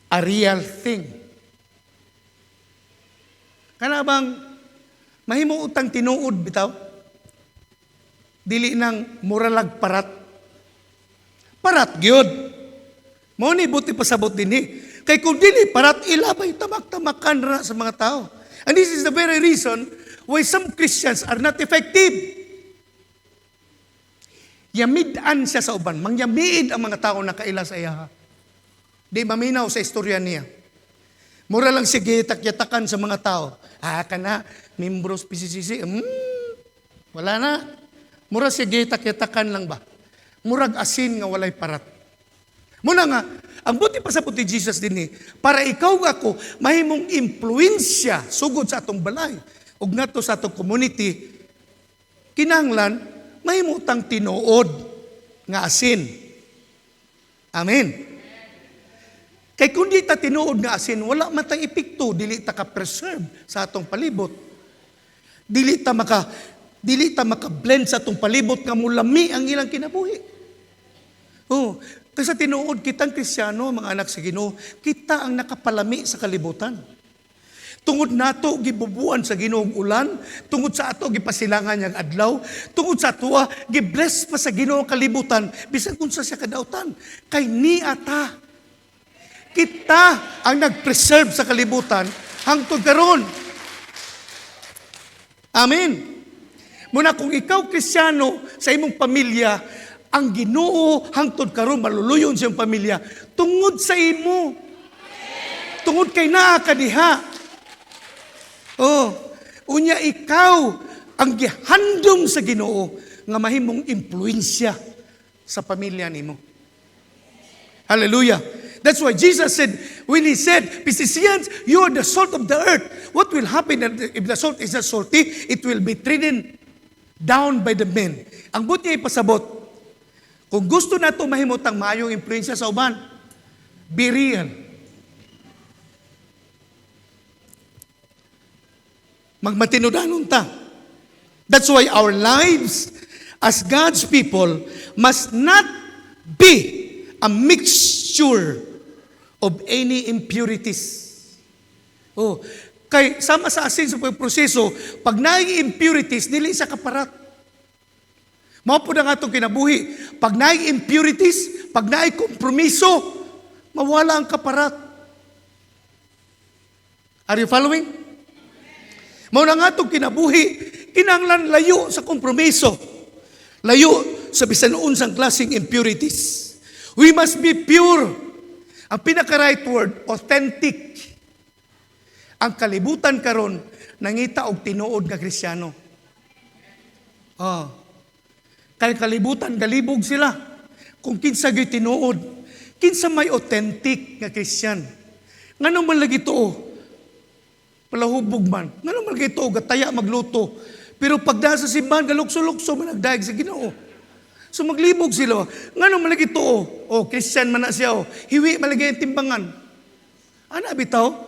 S2: a real thing. Kana bang mahimo utang tinuod bitaw? Dili nang muralag parat. Parat gyud. Mao ni buti pasabot dinhi. Kay kung dili parat ilabay tamak-tamakan ra sa mga tao. And this is the very reason why some Christians are not effective. Yamid-an siya sa uban. Mangyamid ang mga tao na kaila sa iya. Di maminaw sa istorya niya. Mura lang siya gitak-yatakan sa mga tao. Kana, membros PCCC. Wala na. Mura siya gitak-yatakan lang ba? Murag asin nga walay parat. Muna nga, ang buti pa sa puti Jesus din para ikaw ako, mahimong impluensya sugod sa atong balay. Ug nato sa atong community, kinahanglan, mahimutang tinuod nga asin. Amen. Kay kung di ta tinuod nga asin, wala man tang epekto, dili ta ka-preserve sa atong palibot. Dili ta maka-blend sa atong palibot nga mulami ang ilang kinabuhi. Kasi tinuod kitang Kristiyano, mga anak sa Ginoo, kita ang nakapalami sa kalibutan. Tungod nato gibubuan sa Ginoong ulan, tungod sa ato gipasilangan yang adlaw, tungod sa ato gibless pa sa Ginoo kalibutan bisan unsa siya kadautan. Kay niata kita ang nag-preserve sa kalibutan hangtod karon. Amen. Muna kung ikaw Kristiyano sa imong pamilya, ang Ginoo hangtod karon maluluyon sa iyong pamilya tungod sa imo. Tungod kay naa ka diha. Unya ikaw ang gihandom sa Ginoo nga mahimong impluensya sa pamilya nimo. Hallelujah. That's why Jesus said, when He said, Pisisians, you are the salt of the earth. What will happen if the salt is not salty? It will be trodden down by the men. Ang buti ay pasabot, kung gusto nato mahimutang maayong impluensya sa uban, be real. Magmatinodanon ta. That's why our lives as God's people must not be a mixture of any impurities. Kay sama sa asin sa pagproseso, pag naing impurities, dili sa kaparat. Mao po na nga itong kinabuhi. Pag naing impurities, pag naing kompromiso, mawala ang kaparat. Are you following? Mao na nga itong kinabuhi, kinahanglan layo sa kompromiso. Layo sa bisan unsang klaseng impurities. We must be pure. Ang pinaka-right word, authentic. Ang kalibutan karon nangita og tinuod nga Kristiyano. Kay kalibutan galibog sila. Kung kinsa gyud tinuod, kinsa may authentic nga Kristiyan. Ngano man lagi to? Palahubog man. Ngano man lagi to gataya magluto. Pero pagda sa simbahan galukso-lukso man nagdaig sa Ginoo. So maglibog sila. Ngano man lagi to? Kristiyan man na siya. Hiwi man lagi ang timbangan. Ana bitaw?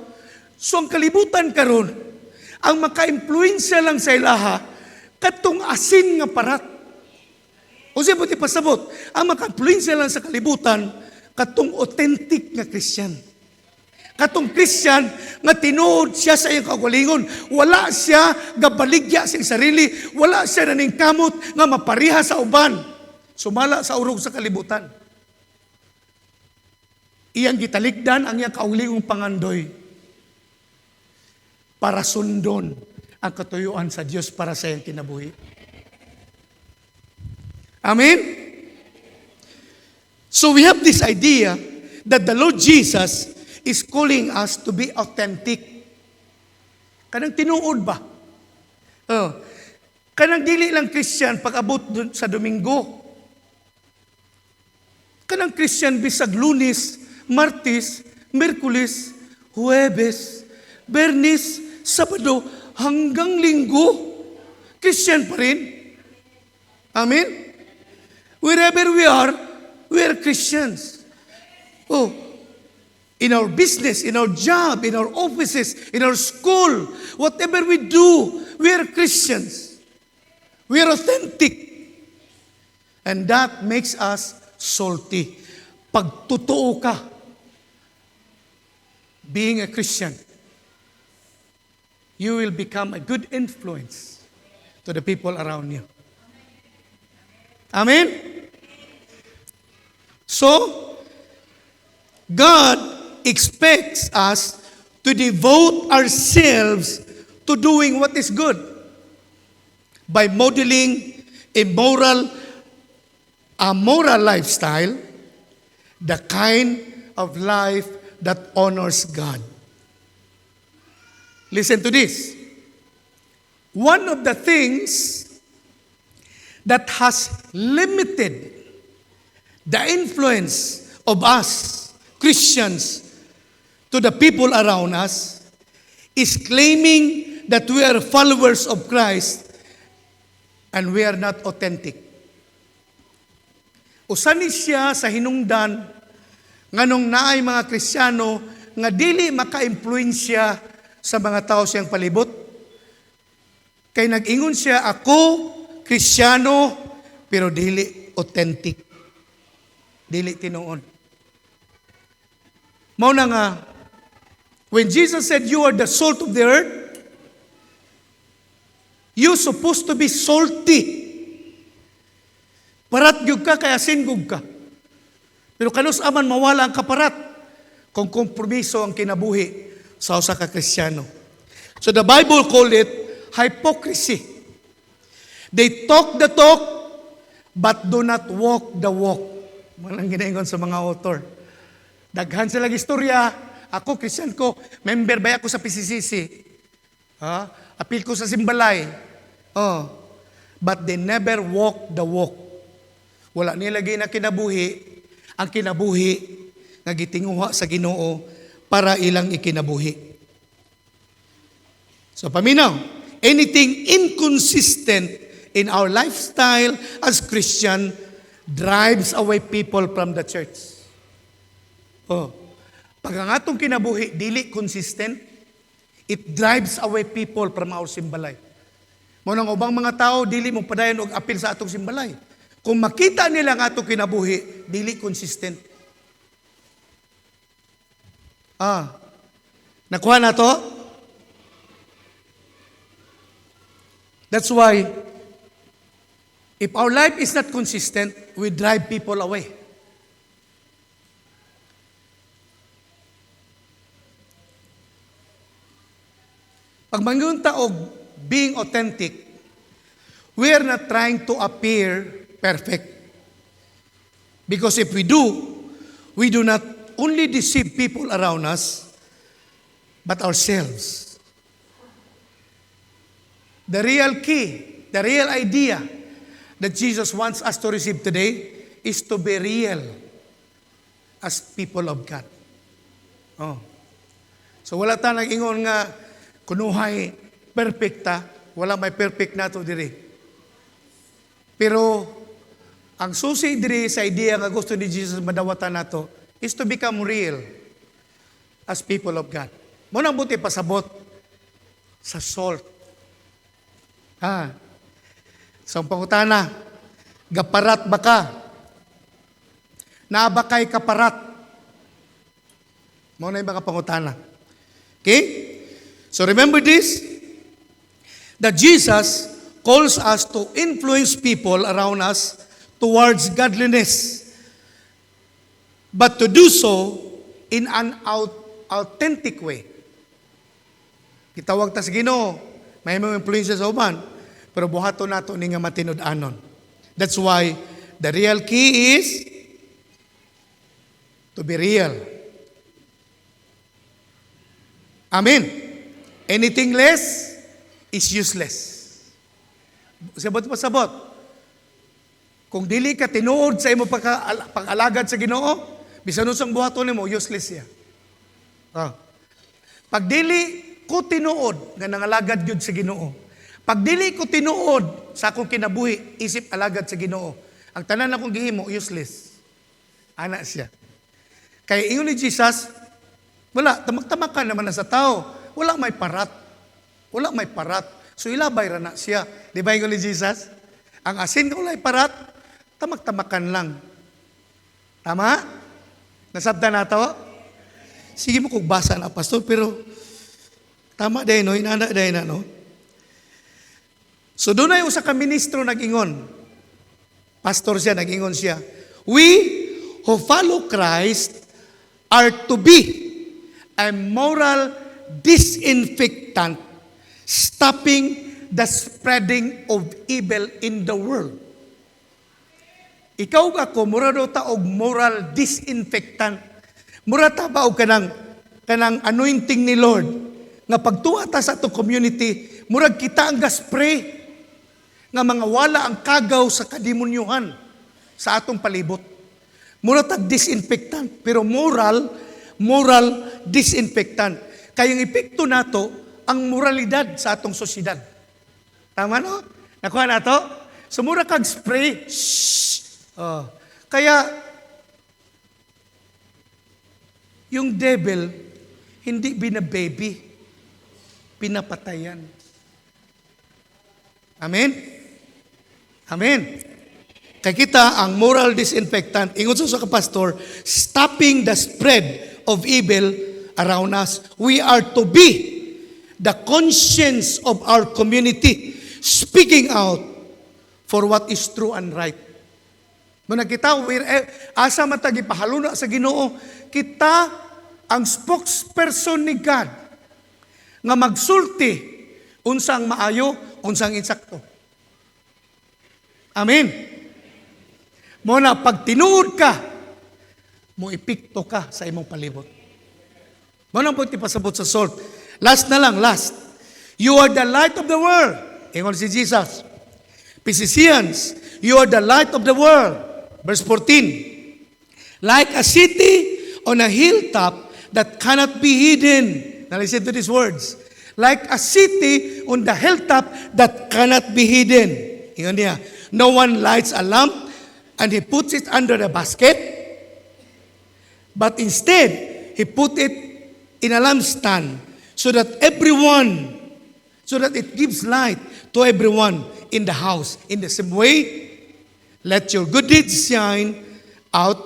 S2: So ang kalibutan karon, ang maka-impluensya lang sa ilaha, katong asin nga parat. O siya buti pasabot, ang maka-impluensya lang sa kalibutan, katong authentic nga Christian. Katong Christian nga tinuod siya sa iyang kagalingon. Wala siya gabaligya sa sarili. Wala siya naningkamot nga mapariha sa uban. Sumala sa urog sa kalibutan. Iyang gitalikdan ang iyang kaulingong pangandoy para sundon ang katuyuan sa Diyos para sa iyang kinabuhi. Amen? So we have this idea that the Lord Jesus is calling us to be authentic. Kanang tinuod ba? Kanang dili lang Christian pag-abot sa Domingo. Kanang Christian bisag Lunes, Martes, Miyerkules, Huwebes, Bernis, Sabado, hanggang Linggo, Christian pa rin. Amen? Wherever we are Christians. Oh, in our business, in our job, in our offices, in our school, whatever we do, we are Christians. We are authentic. And that makes us salty. Pag totoo ka, being a Christian, you will become a good influence to the people around you. Amen? So, God expects us to devote ourselves to doing what is good by modeling a moral lifestyle, the kind of life that honors God. Listen to this. One of the things that has limited the influence of us, Christians, to the people around us is claiming that we are followers of Christ and we are not authentic. Usan ni siya sa hinungdan nganong naay mga Kristiyano nga dili maka-impluwensya sa mga tao siyang palibot. Kay nag-ingon siya, ako Kristiyano pero dili authentic. Dili tinuod. Mao na nga when Jesus said you are the salt of the earth, you supposed to be salty. Parat gyud ka kaya singog ka. Pero kanus aman mawala ang kaparat kung kompromiso ang kinabuhi sa usa ka Kristiyano. So the Bible called it hypocrisy. They talk the talk but do not walk the walk. Manang ginaingon sa mga author. Daghan sila istorya. Ako Christian ko, member ba ako sa PCCC? Apil ko sa Simbalay. But they never walk the walk. Wala nilagay na kinabuhi, ang kinabuhi nga gitinguha sa Ginoo para ilang ikinabuhi. So paminaw, anything inconsistent in our lifestyle as Christian drives away people from the church. Pag ang atong kinabuhi dili consistent, it drives away people from our simbalay. Mo nang ubang mga tao dili mo padayon og apil sa atong simbalay. Kung makita nila ang atong kinabuhi, dili consistent. Nakuha na to? That's why, if our life is not consistent, we drive people away. Pag mangunta og being authentic, we are not trying to appear perfect. Because if we do not only deceive people around us, but ourselves. The real key, the real idea that Jesus wants us to receive today is to be real as people of God. So wala ta nag-ingon nga kunuhay perfecta, wala may perfect nato diri. Pero ang susi diri sa idea nga gusto ni Jesus madawatan nato is to become real as people of God. Mo nang buti pasabot sa salt. Sa pangutana, gaparat ba ka? Naabakay kaparat? Mo na yung mga pangutana. Okay? So remember this, that Jesus calls us to influence people around us towards godliness, but to do so in an authentic way. Kitawag ta sa Ginoo, may mga influensya sa uban, pero buhato nato ni nga matinud-anon. That's why the real key is to be real. Amen. Anything less is useless. Sabot pa sabot. Kung dili ka tinuod sa imo pag-alagad sa Ginoo, bisan unsang buhaton nimo useless siya. Pag dili ko tinuod nga nangalagad gyud sa Ginoo. Pag dili ko tinuod sa akong kinabuhi isip alagad sa Ginoo, ang tanan akong gihimo useless. Ana siya. Kaya ingon ni Jesus, wala, tamag-tamakan naman na sa tao. Wala may parat. Wala may parat. So ilabay ra na siya. Di ba ingon ni Jesus? Ang asin kung wala parat, tamag-tamakan lang. Tama? Nasabda na to? Sige mo kung basa na, pastor, pero tama dahil, no? Inanda dahil na, no? So doon ay usa ka ministro nag-ingon. Pastor siya, nag-ingon siya. We who follow Christ are to be a moral disinfectant, stopping the spreading of evil in the world. Ikaw ako, mura daw ta og moral disinfectant. Mura ta ba og kanang anointing ni Lord nga pagtuwa ta sa atong community, murag kita ang gaspray nga mga wala ang kagaw sa kademonyuhan sa atong palibot. Mura tag disinfectant, pero moral disinfectant. Kaya ang epekto nato ang moralidad sa atong sosyedad. Tama no? Nakuha na to? So mura kag spray. Kaya yung devil hindi binababy, pinapatayan. Amen? Amen. Kaya kita ang moral disinfectant, ingon sa pastor, stopping the spread of evil around us. We are to be the conscience of our community, speaking out for what is true and right. Muna kita, asa matagi pahaluna sa Ginoo, kita ang spokesperson ni God nga magsulti unsang maayo, unsang insakto. Amen. Muna, pag tinuod ka, mo ipikto ka sa imong palibot. Muna po pasabot sa salt. Last na lang, last. You are the light of the world. Ingon si Jesus. Physicians, you are the light of the world. Verse 14. Like a city on a hilltop that cannot be hidden. Now listen to these words. Like a city on the hilltop that cannot be hidden. Ingon niya. No one lights a lamp and he puts it under the basket, but instead, he put it in a lampstand so that it gives light to everyone in the house. In the same way, let your good deeds shine out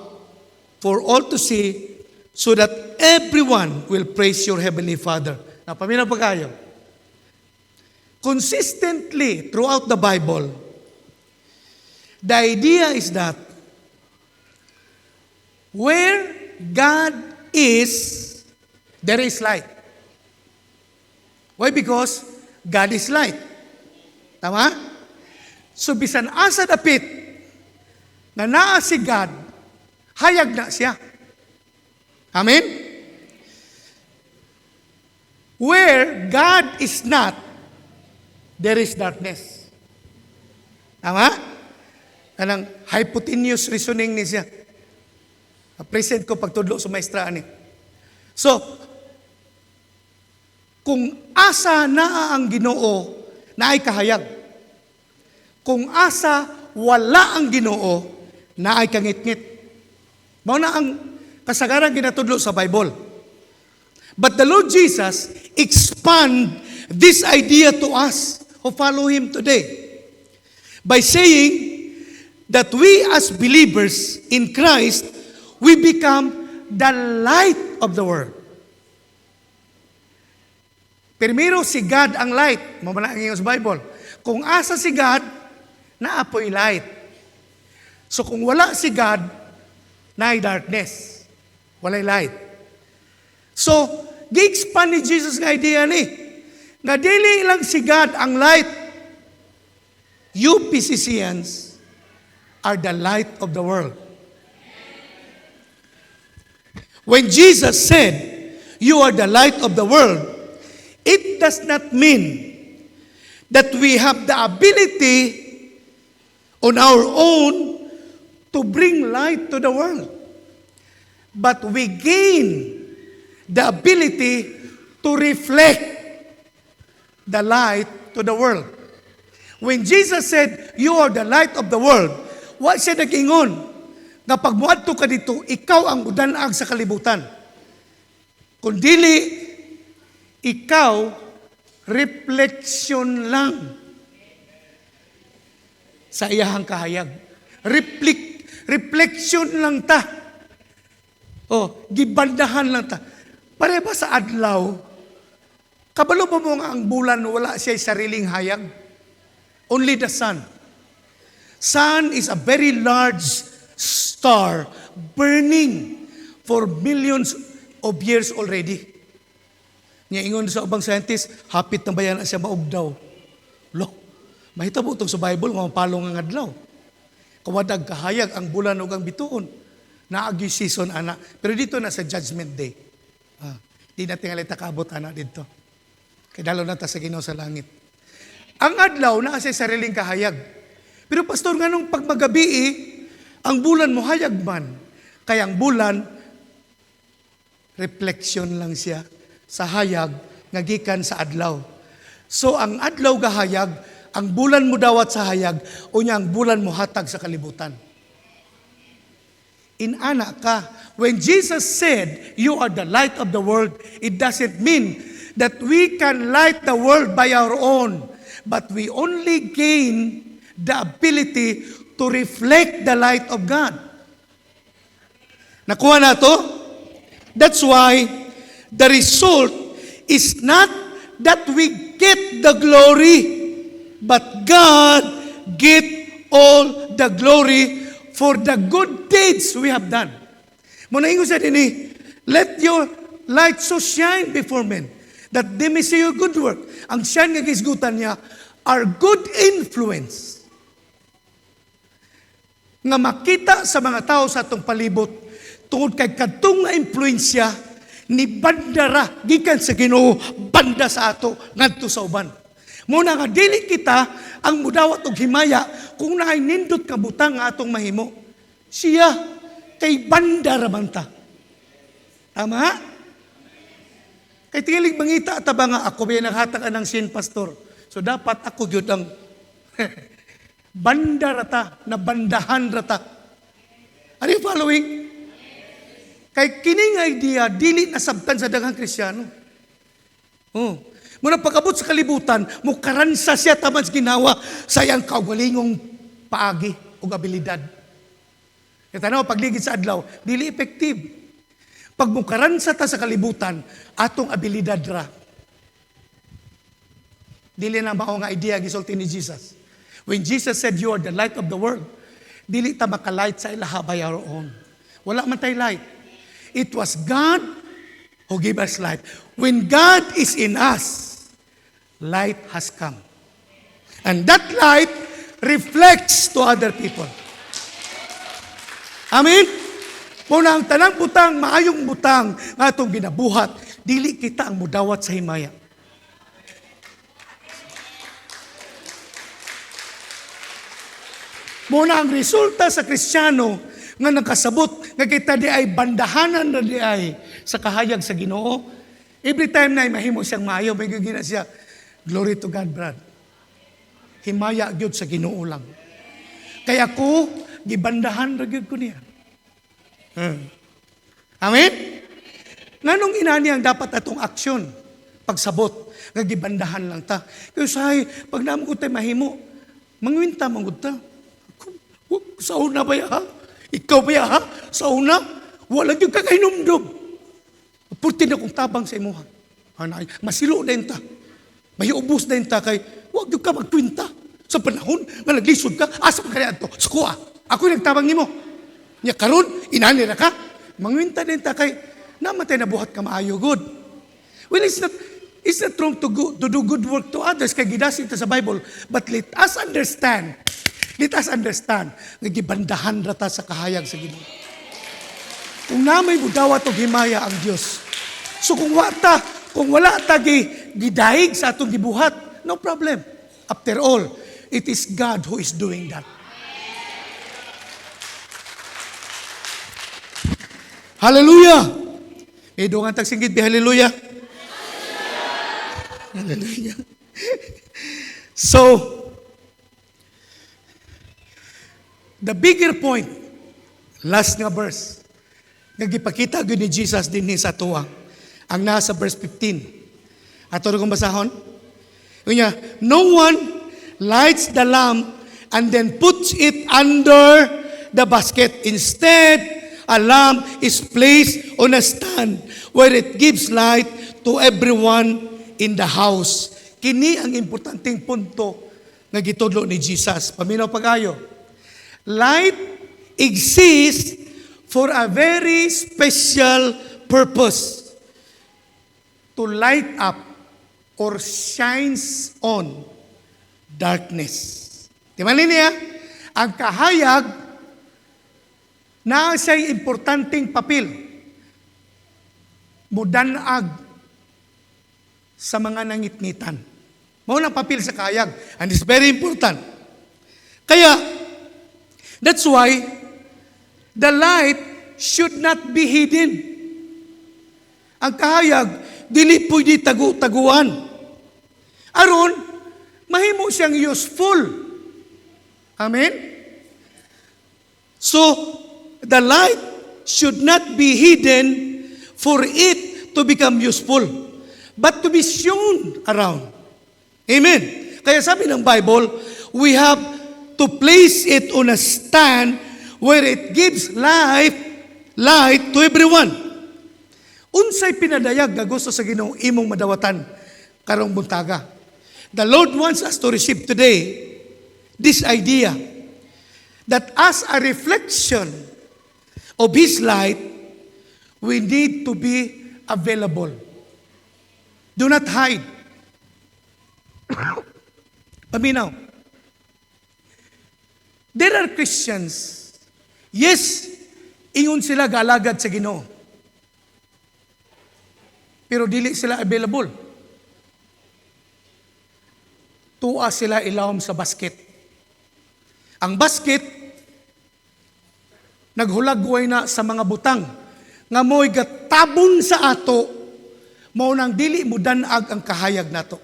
S2: for all to see so that everyone will praise your Heavenly Father. Now, paminaw pa kayo. Consistently throughout the Bible, the idea is that where God is, there is light. Why? Because God is light. Tama? So, bisan asa dapit na naa si God, hayag na siya. Amen? Where God is not, there is darkness. Tama? Anang hypotenuse reasoning ni siya. Present ko pagtudlo sa maestra ani. So, kung asa naa ang Ginoo, naay kahayag. Kung asa wala ang Ginoo, naay kangit-ngit. Mao na ang kasagaran ginatudlo sa Bible. But the Lord Jesus expand this idea to us who follow Him today by saying that we as believers in Christ, we become the light of the world. Primero, si God ang light. Mamala ang sa Bible. Kung asa si God, naapoy light. So kung wala si God, naay darkness. Walay light. So, gi-expand ni Jesus nga idea ni. Nga dili lang si God ang light. You physicians are the light of the world. When Jesus said, you are the light of the world, it does not mean that we have the ability on our own to bring light to the world. But we gain the ability to to reflect the light to the world. When Jesus said, "You are the light of the world," wa siya nag-ingon nga pag muadto ka dito, ikaw ang mudanag sa kalibutan. Kung dili, ikaw, reflection lang sa iyahang kahayag. Reflection lang ta. Gibandahan lang ta. Pare ba sa adlaw, kabalo ba mo nga ang bulan wala siya sariling hayag? Only the sun. Sun is a very large star burning for millions of years already. Nya ingon sa ubang scientist, hapit na bayan na siya maugdaw. Lo, mahitabo itong sa Bible, mga palong ang adlaw. Kawadag kahayag ang bulan o ang bituon. Naagi season, ana. Pero dito na sa Judgment Day. Di natin alita kaabot, ana, dito. Kaya dalaw na ta sa Ginoo sa langit. Ang adlaw na sa sariling kahayag. Pero pastor, nga nung pag magabi, ang bulan mo hayag man. Kaya ang bulan, reflection lang siya sa hayag nga gikan sa adlaw. So ang adlaw gahayag, ang bulan mo dawat sa hayag, o niya ang bulan mo hatag sa kalibutan. Inana ka. When Jesus said, "You are the light of the world," it doesn't mean that we can light the world by our own, but we only gain the ability to reflect the light of God. Nakuha na to? That's why the result is not that we get the glory, but God get all the glory for the good deeds we have done. Muna ingo sa dini, let your light so shine before men, that they may see your good work. Ang shine nga gisgutan niya are good influence. Nga makita sa mga tao sa atong palibot, tungod kay kadtong nga impluensya, ni bandara, gikan sa Ginoo, banda sa ato, ngadto sa uban. Muna nga, dili kita ang mudawat og himaya kung naay nindot ka butang nga atong mahimo. Siya, kay banda raman ta. Tama? Kay tigilig mangita at nga ako ba naghatag ng sin pastor. So dapat ako gyud ang banda rata, na bandahan rata. Are you following? Kay kining idea, dili nasabtan sa daghang Kristiyano. Muna pagabot sa kalibutan, mukaransa siya taman sa ginawa sa iyang kaugalingong paagi o abilidad. Tanaw, pagligid sa adlaw, dili effective. Pag mukaransa ta sa kalibutan, atong abilidad ra. Dili na mao nga idea gisulti ni Jesus. When Jesus said, "You are the light of the world," dili ta makalight sa ilaha by our own. Wala man tay light. It was God who gave us light. When God is in us, light has come. And that light reflects to other people. Amen? Muna ang tanang butang, maayong butang, nga itong ginabuhat, dili kita ang mudawat sa himaya. Muna ang resulta sa Kristiyano, nga nakasabot, nga kita di ay bandahanan na di ay sa kahayag sa Ginoo. Every time na mahimo siyang maayo, may gagina siya, glory to God, Brad. Himaya gyud sa Ginoo lang. Kaya ko, gibandahan ra gyud ko niya. Amen? Nganong inani ang dapat atong aksyon? Pagsabot, nga gibandahan lang ta. Kaya sahay, pag naman ko tayo mahimo, mangwinta mangod ta. Sa una ba ya, ha? Ikaw ba ya, ha? Sa una, wala yung kakainumdum. Purti na kong tabang sa imuha. Masilo na yun ta. May ubos na yun ta kay, huwag yung ka magkwinta. Sa panahon, nga naglisod ka, asa pa kaya ito? Sa kuha, ako yung nagtabang nimo. Nya karon, inani na ka. Mangwinta na yun ta kay, namatay na buhat ka maayo good. Well, it's not wrong to do good work to others, kay gidasin ta sa Bible. But let us understand, nga gibandahan rata sa kahayag sa Ginoo. Kung namay budawat og himaya ang Dios. So kung wala ta gidahig sa atong gibuhat, no problem. After all, it is God who is doing that. Hallelujah! Idungan tagsinggit bi hallelujah. Hallelujah. So, the bigger point, last nga verse, nagipakita gyud ni Jesus din sa tuwa, ang nasa verse 15. Ato rin kong basahon. Unya, no one lights the lamp and then puts it under the basket. Instead, a lamp is placed on a stand where it gives light to everyone in the house. Kini ang importanteng punto nga gitudlo ni Jesus. Paminaw pag-ayo. Light exists for a very special purpose. To light up or shines on darkness. Di ba niya? Ang kahayag na siya'y importanteng papel. Mudanag sa mga nangitnitan. Maunang papel sa kahayag. And it's very important. Kaya, that's why the light should not be hidden. Ang kahayag, dili pwede tagu-taguan. Aron, mahimo siyang useful. Amen? So, the light should not be hidden for it to become useful, but to be shown around. Amen? Kaya sabi ng Bible, we have to place it on a stand where it gives light to everyone. Unsay pinadayag nga gusto sa Ginoo imong madawatan karong buntaga. The Lord wants us to receive today this idea that as a reflection of His light, we need to be available. Do not hide. Paminaw. There are Christians, yes, ingon sila galagad sa Ginoo. Pero dili sila available. Tuwa sila ilawom sa basket. Ang basket, naghulagway na sa mga butang, nga mo'y gatabon sa ato, mao nang dili mo danag ang kahayag nato.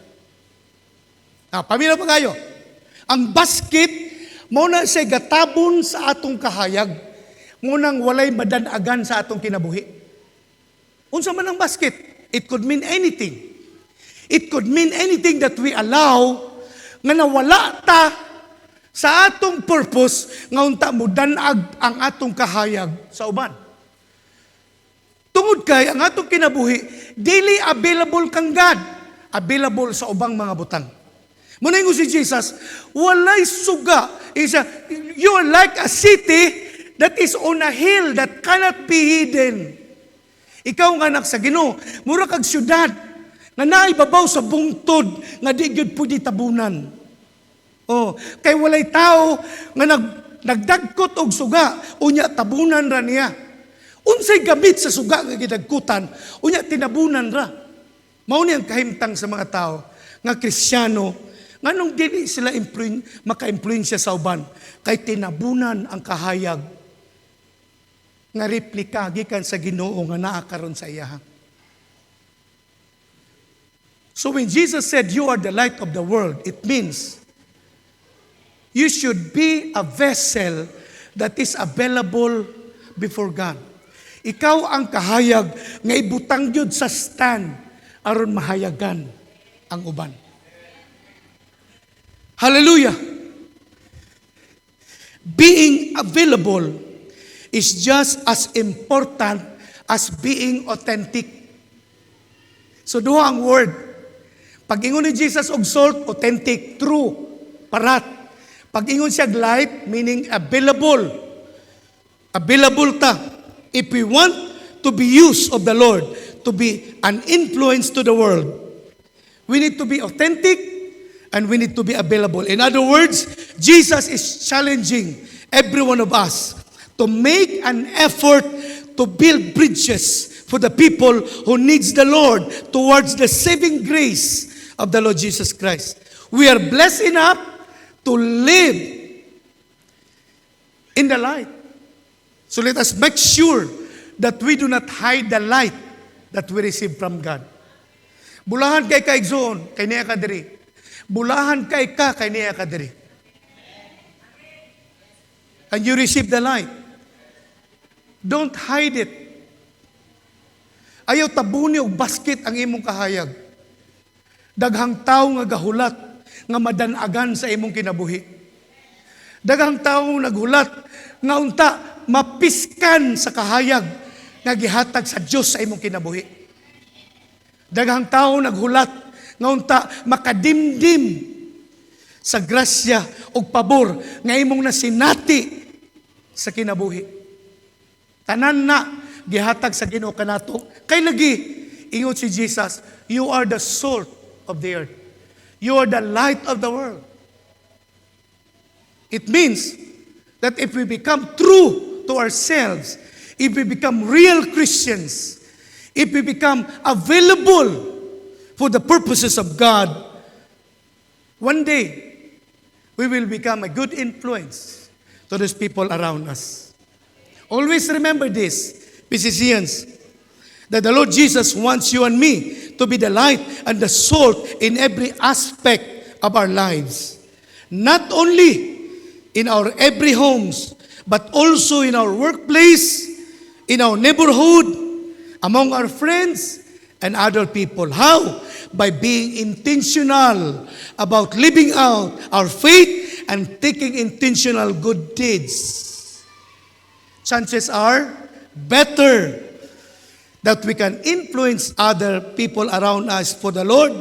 S2: Paminaw pa kayo. Ang basket, mao na siya gatabon sa atong kahayag, mao nang walay madanagan sa atong kinabuhi. Unsa man ang basket? It could mean anything. It could mean anything that we allow nga nawala ta sa atong purpose nga unta mo danag ang atong kahayag sa uban. Tungod kay ang atong kinabuhi dili available kang God, available sa ubang mga butang. Muna ingon si Jesus, walay suga. You are like a city that is on a hill that cannot be hidden. Ikaw nga anak sa Ginoo, mura kag syudad nga naibabaw sa bungtod nga di gyud pwede tabunan. Oh, kay walay tao nga nagdagkot og suga, unya tabunan ra niya. Unsay gamit sa suga nga gidagkutan, unya tinabunan ra. Mao ni ang kahimtang sa mga tao nga Kristiyano nganong dili sila maka-impluwensya sa uban kay tinabunan ang kahayag nga replika gikan sa Ginoo nga naa karon sa iya. So when Jesus said, "You are the light of the world," it means you should be a vessel that is available before God. Ikaw ang kahayag nga ibutang gyud sa stand aron mahayagan ang uban. Hallelujah! Being available is just as important as being authentic. So duha ang word. Pag-ingon ni Jesus og salt, authentic, true, parat. Pag-ingon siya light, meaning available. Available ta. If we want to be used of the Lord, to be an influence to the world, we need to be authentic and we need to be available. In other words, Jesus is challenging every one of us to make an effort to build bridges for the people who needs the Lord towards the saving grace of the Lord Jesus Christ. We are blessed enough to live in the light. So let us make sure that we do not hide the light that we receive from God. Bulahan kay kaigsoon, kay niya ka diri. Bulahan kay niya ka diri. And you receive the light. Don't hide it. Ayaw tabuni og basket ang imong kahayag. Daghang tawo nga gahulat nga madanagan sa imong kinabuhi. Daghang tawo naghulat nga unta mapiskan sa kahayag nga gihatag sa Dios sa imong kinabuhi. Daghang tawo naghulat nga unta makadimdim sa grasya ug pabor nga imong nasinati sa kinabuhi. Tanan na gihatag sa Ginoo kanato. Kay lagi ingon si Jesus, you are the salt of the earth. You are the light of the world. It means that if we become true to ourselves, if we become real Christians, if we become available for the purposes of God, one day we will become a good influence to those people around us. Always remember this, physicians, that the Lord Jesus wants you and me to be the light and the salt in every aspect of our lives. Not only in our every homes, but also in our workplace, in our neighborhood, among our friends, and other people. How? By being intentional about living out our faith and taking intentional good deeds. Chances are better that we can influence other people around us for the Lord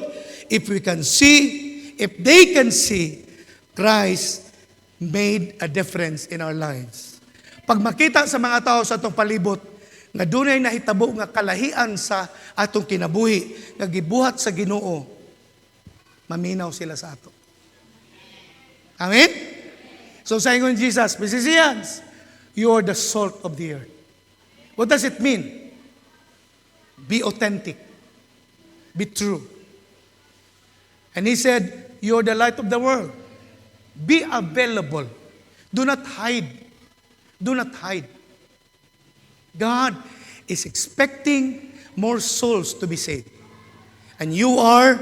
S2: if we can see, if they can see, Christ made a difference in our lives. Pag makita sa mga tao sa atong palibot, nga dunay nahitabo nga kalahian sa atong kinabuhi, nga gibuhat sa Ginoo, maminaw sila sa ato. Amen? So sa ingon Jesus, physicians, you are the salt of the earth. What does it mean? Be authentic. Be true. And he said, you are the light of the world. Be available. Do not hide. Do not hide. God is expecting more souls to be saved. And you are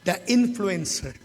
S2: the influencer.